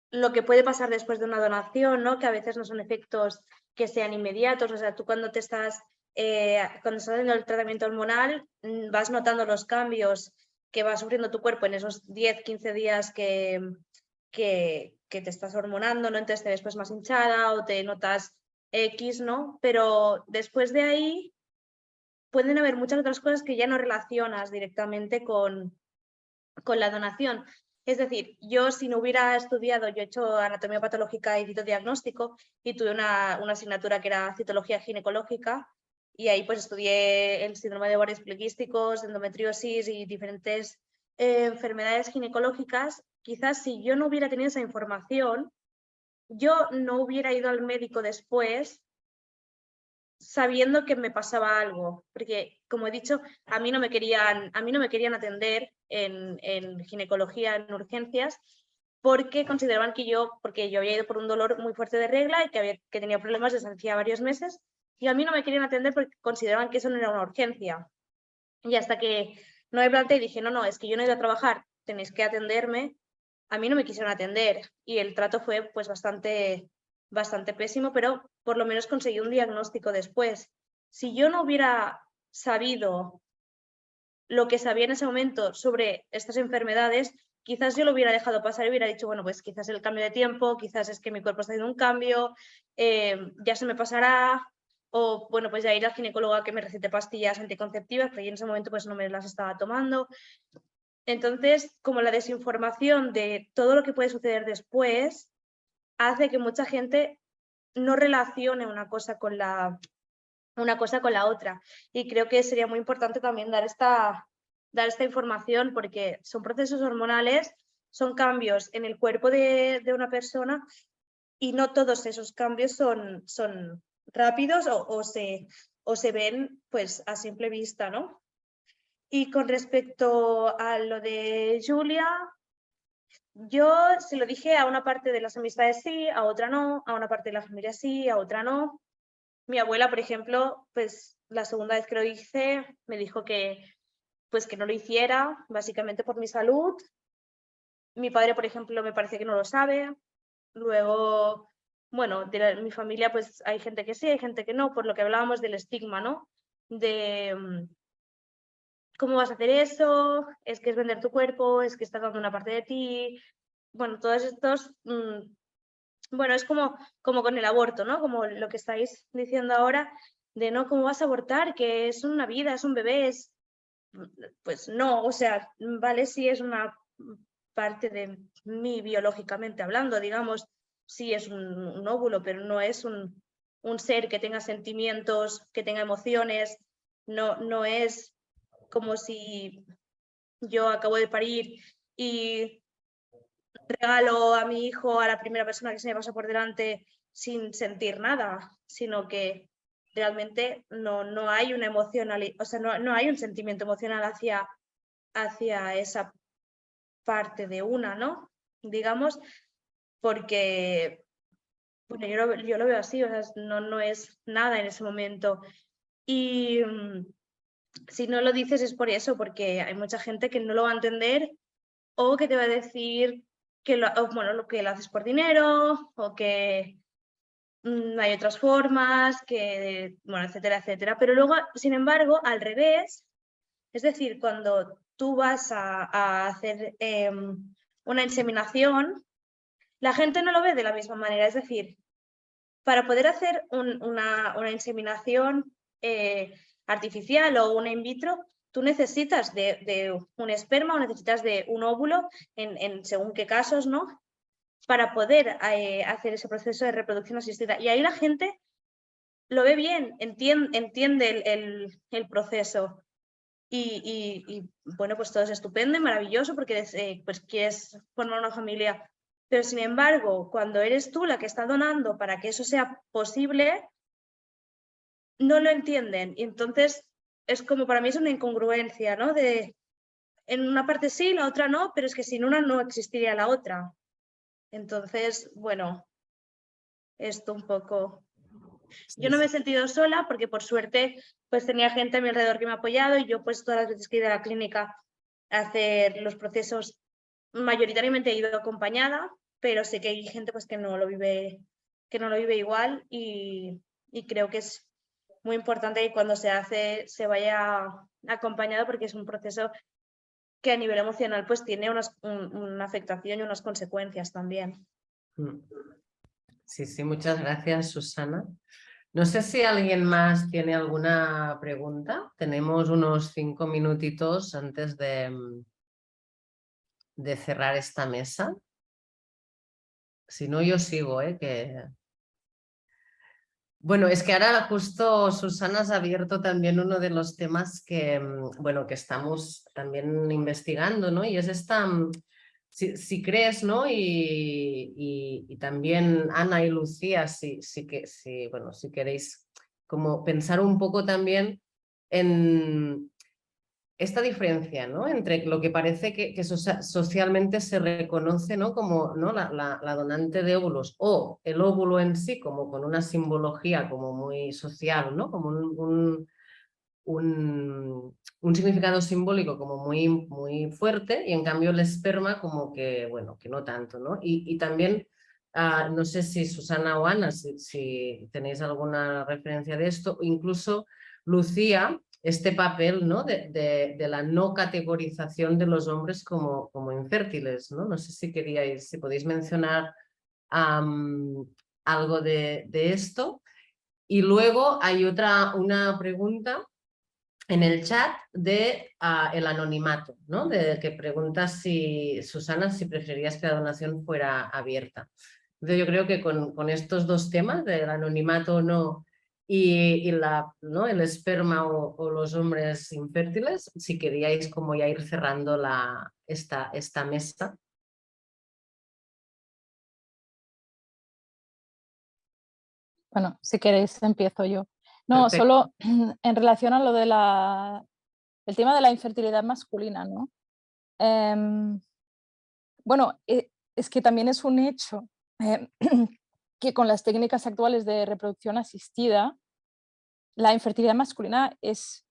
lo que puede pasar después de una donación, ¿no? Que a veces no son efectos que sean inmediatos. O sea, tú cuando estás haciendo el tratamiento hormonal, vas notando los cambios que va sufriendo tu cuerpo en esos 10-15 días que te estás hormonando, ¿no? Entonces te ves pues más hinchada o te notas X, ¿no? Pero después de ahí pueden haber muchas otras cosas que ya no relacionas directamente con la donación. Es decir, yo si no hubiera estudiado, yo he hecho anatomía patológica y citodiagnóstico, y tuve una asignatura que era citología ginecológica, y ahí pues estudié el síndrome de ovarios poliquísticos, endometriosis y diferentes enfermedades ginecológicas. Quizás si yo no hubiera tenido esa información, yo no hubiera ido al médico después sabiendo que me pasaba algo, porque como he dicho, a mí no me querían atender en ginecología, en urgencias, porque consideraban que porque yo había ido por un dolor muy fuerte de regla y que tenía problemas desde hacía varios meses, y a mí no me querían atender porque consideraban que eso no era una urgencia. Y hasta que no me planteé y dije, no, es que yo no he ido a trabajar, tenéis que atenderme. A mí no me quisieron atender y el trato fue pues bastante pésimo, pero por lo menos conseguí un diagnóstico después. Si yo no hubiera sabido lo que sabía en ese momento sobre estas enfermedades, quizás yo lo hubiera dejado pasar y hubiera dicho, bueno, pues quizás el cambio de tiempo, quizás es que mi cuerpo está haciendo un cambio, ya se me pasará, o bueno, pues ya ir al ginecólogo a que me recete pastillas anticonceptivas, pero yo en ese momento pues no me las estaba tomando. Entonces, como la desinformación de todo lo que puede suceder después hace que mucha gente no relacione una cosa con la otra. Y creo que sería muy importante también dar esta información, porque son procesos hormonales, son cambios en el cuerpo de una persona y no todos esos cambios son rápidos o se ven pues a simple vista, ¿no? Y con respecto a lo de Julia, yo se lo dije a una parte de las amistades sí, a otra no, a una parte de la familia sí, a otra no. Mi abuela, por ejemplo, pues la segunda vez que lo hice me dijo que no lo hiciera, básicamente por mi salud. Mi padre, por ejemplo, me parece que no lo sabe. Luego, bueno, mi familia pues hay gente que sí, hay gente que no, por lo que hablábamos del estigma, ¿no? De ¿cómo vas a hacer eso? Es que es vender tu cuerpo, es que estás dando una parte de ti. Bueno, todos estos, bueno, es como con el aborto, ¿no? Como lo que estáis diciendo ahora, de no, ¿cómo vas a abortar? Que es una vida, es un bebé, pues no, o sea, vale, sí es una parte de mí biológicamente hablando, digamos, sí es un óvulo, pero no es un ser que tenga sentimientos, que tenga emociones, no es como si yo acabo de parir y regalo a mi hijo a la primera persona que se me pasa por delante sin sentir nada, sino que realmente no hay una emocionalidad, o sea, no hay un sentimiento emocional hacia esa parte de una, ¿no? Digamos, porque bueno, yo lo veo así, o sea, no es nada en ese momento. Y si no lo dices es por eso, porque hay mucha gente que no lo va a entender o que te va a decir que lo haces por dinero o que hay otras formas, que, bueno, etcétera, etcétera. Pero luego, sin embargo, al revés, es decir, cuando tú vas a hacer una inseminación, la gente no lo ve de la misma manera. Es decir, para poder hacer una inseminación artificial o una in vitro, tú necesitas de un esperma o necesitas de un óvulo, en según qué casos, ¿no? Para poder hacer ese proceso de reproducción asistida. Y ahí la gente lo ve bien, entiende el proceso. Y bueno, pues todo es estupendo y maravilloso porque pues quieres formar una familia. Pero sin embargo, cuando eres tú la que está donando para que eso sea posible, no lo entienden. Y entonces es como, para mí es una incongruencia, ¿no? En una parte sí, la otra no, pero es que sin una no existiría la otra. Entonces, bueno, esto un poco... Yo no me he sentido sola porque por suerte pues tenía gente a mi alrededor que me ha apoyado y yo pues todas las veces que he ido a la clínica a hacer los procesos mayoritariamente he ido acompañada, pero sé que hay gente pues que no lo vive igual y creo que es muy importante que cuando se hace se vaya acompañado porque es un proceso que a nivel emocional pues tiene una afectación y unas consecuencias también. Sí, muchas gracias, Susana. No sé si alguien más tiene alguna pregunta. Tenemos unos 5 minutitos antes de cerrar esta mesa. Si no, yo sigo, Bueno, es que ahora justo Susana has abierto también uno de los temas que, bueno, que estamos también investigando, ¿no? Y es esta, si crees, ¿no? Y también Ana y Lucía, si queréis como pensar un poco también en esta diferencia, ¿no? Entre lo que parece que socialmente se reconoce, ¿no? Como, ¿no? La donante de óvulos o el óvulo en sí como con una simbología como muy social, ¿no? Como un significado simbólico como muy, muy fuerte, y en cambio el esperma como que, bueno, que no tanto, ¿no? Y también, no sé si Susana o Ana, si tenéis alguna referencia de esto, o incluso Lucía, este papel, ¿no? de la no categorización de los hombres como infértiles, ¿no? No sé si queríais, si podéis mencionar algo de esto. Y luego hay una pregunta en el chat de el anonimato, ¿no? De que pregunta si, Susana, si preferías que la donación fuera abierta. Entonces yo creo que con estos dos temas, del anonimato o no, y ¿no? el esperma o los hombres infértiles, si queríais como ya ir cerrando esta mesa. Bueno, si queréis empiezo yo. No, Perfecto. solo en relación a lo de el tema de la infertilidad masculina, ¿no? Bueno, es que también es un hecho que con las técnicas actuales de reproducción asistida, la infertilidad masculina es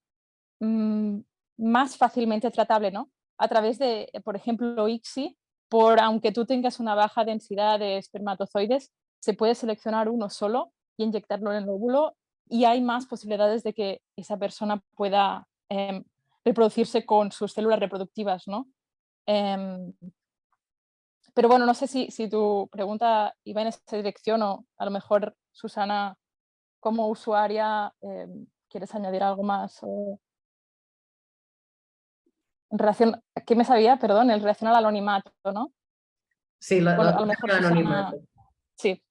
más fácilmente tratable, ¿no? A través de, por ejemplo, ICSI, aunque tú tengas una baja densidad de espermatozoides, se puede seleccionar uno solo y inyectarlo en el óvulo, y hay más posibilidades de que esa persona pueda reproducirse con sus células reproductivas, ¿no? Pero bueno, no sé si tu pregunta iba en esa dirección, o a lo mejor, Susana, como usuaria, ¿quieres añadir algo más? En relación, ¿qué me sabía? Perdón, en relación al anonimato, ¿no? Sí, Bueno, a lo mejor del Susana, anonimato. sí.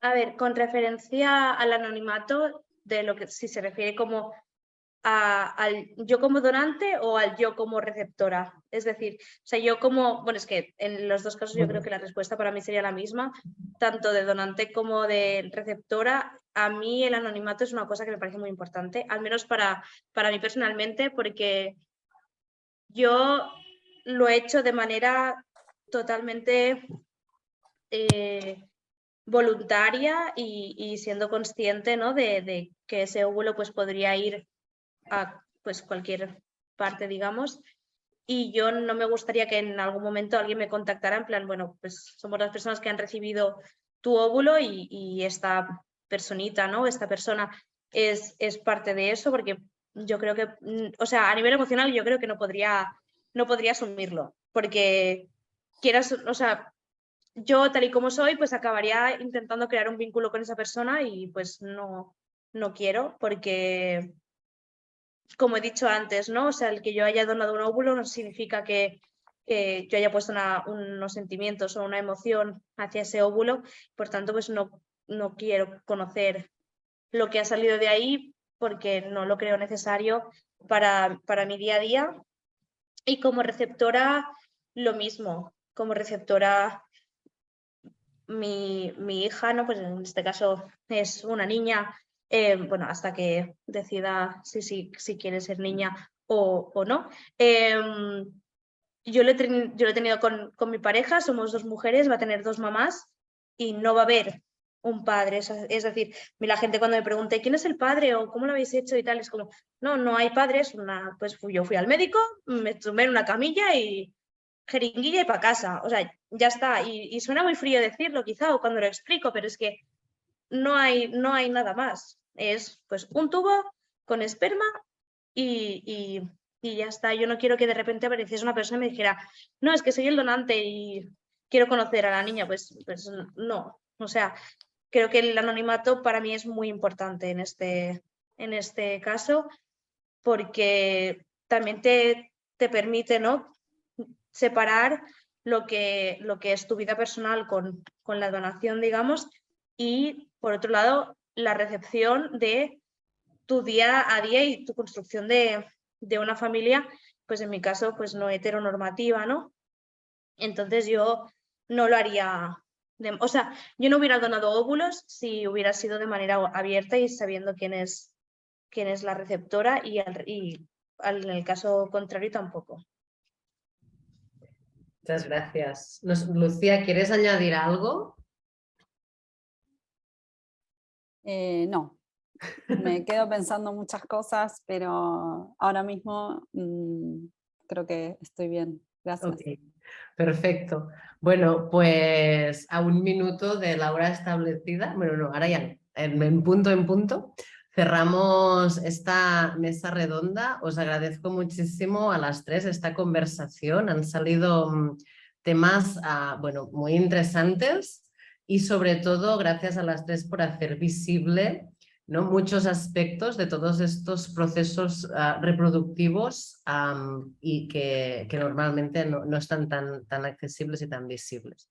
A ver, con referencia al anonimato, de lo que si se refiere como al yo como donante o al yo como receptora. Es decir, o sea, yo como, bueno, es que en los dos casos yo creo que la respuesta para mí sería la misma, tanto de donante como de receptora. A mí el anonimato es una cosa que me parece muy importante, al menos para mí personalmente, porque yo lo he hecho de manera totalmente voluntaria y siendo consciente, ¿no? de que ese óvulo pues podría ir a pues cualquier parte, digamos, y yo no me gustaría que en algún momento alguien me contactara en plan, bueno, pues somos las personas que han recibido tu óvulo y esta personita, ¿no? Esta persona es parte de eso, porque yo creo que, o sea, a nivel emocional yo creo que no podría asumirlo, porque quieras, o sea, yo tal y como soy, pues acabaría intentando crear un vínculo con esa persona y pues no quiero, porque como he dicho antes, ¿no? O sea, el que yo haya donado un óvulo no significa que yo haya puesto unos sentimientos o una emoción hacia ese óvulo. Por tanto, pues no quiero conocer lo que ha salido de ahí, porque no lo creo necesario para mi día a día. Y como receptora, lo mismo. Como receptora, mi hija, ¿no? Pues en este caso es una niña, bueno, hasta que decida si quiere ser niña o no. Yo lo he tenido con mi pareja, somos dos mujeres, va a tener dos mamás y no va a haber un padre. Es decir, la gente cuando me pregunta ¿quién es el padre o cómo lo habéis hecho y tal? Es como, no hay padres. Pues yo fui al médico, me tomé en una camilla y jeringuilla y para casa. O sea, ya está. Y suena muy frío decirlo quizá o cuando lo explico, pero es que no hay nada más. Es pues un tubo con esperma y ya está. Yo no quiero que de repente apareciese una persona y me dijera, no, es que soy el donante y quiero conocer a la niña. Pues no. O sea, creo que el anonimato para mí es muy importante en este caso, porque también te permite, ¿no? Separar lo que es tu vida personal con la donación, digamos, y por otro lado, la recepción de tu día a día y tu construcción de una familia, pues en mi caso, pues no heteronormativa, ¿no? Entonces yo no lo haría, o sea, yo no hubiera donado óvulos si hubiera sido de manera abierta y sabiendo quién es la receptora, y en el caso contrario tampoco. Muchas gracias. Lucía, ¿quieres añadir algo? No. Me quedo pensando muchas cosas, pero ahora mismo creo que estoy bien. Gracias. Ok, perfecto. Bueno, pues a 1 minuto de la hora establecida, bueno, no, ahora ya no, en punto, cerramos esta mesa redonda. Os agradezco muchísimo a las tres esta conversación. Han salido temas bueno, muy interesantes y sobre todo gracias a las tres por hacer visible, ¿no?, muchos aspectos de todos estos procesos reproductivos y que normalmente no están tan accesibles y tan visibles.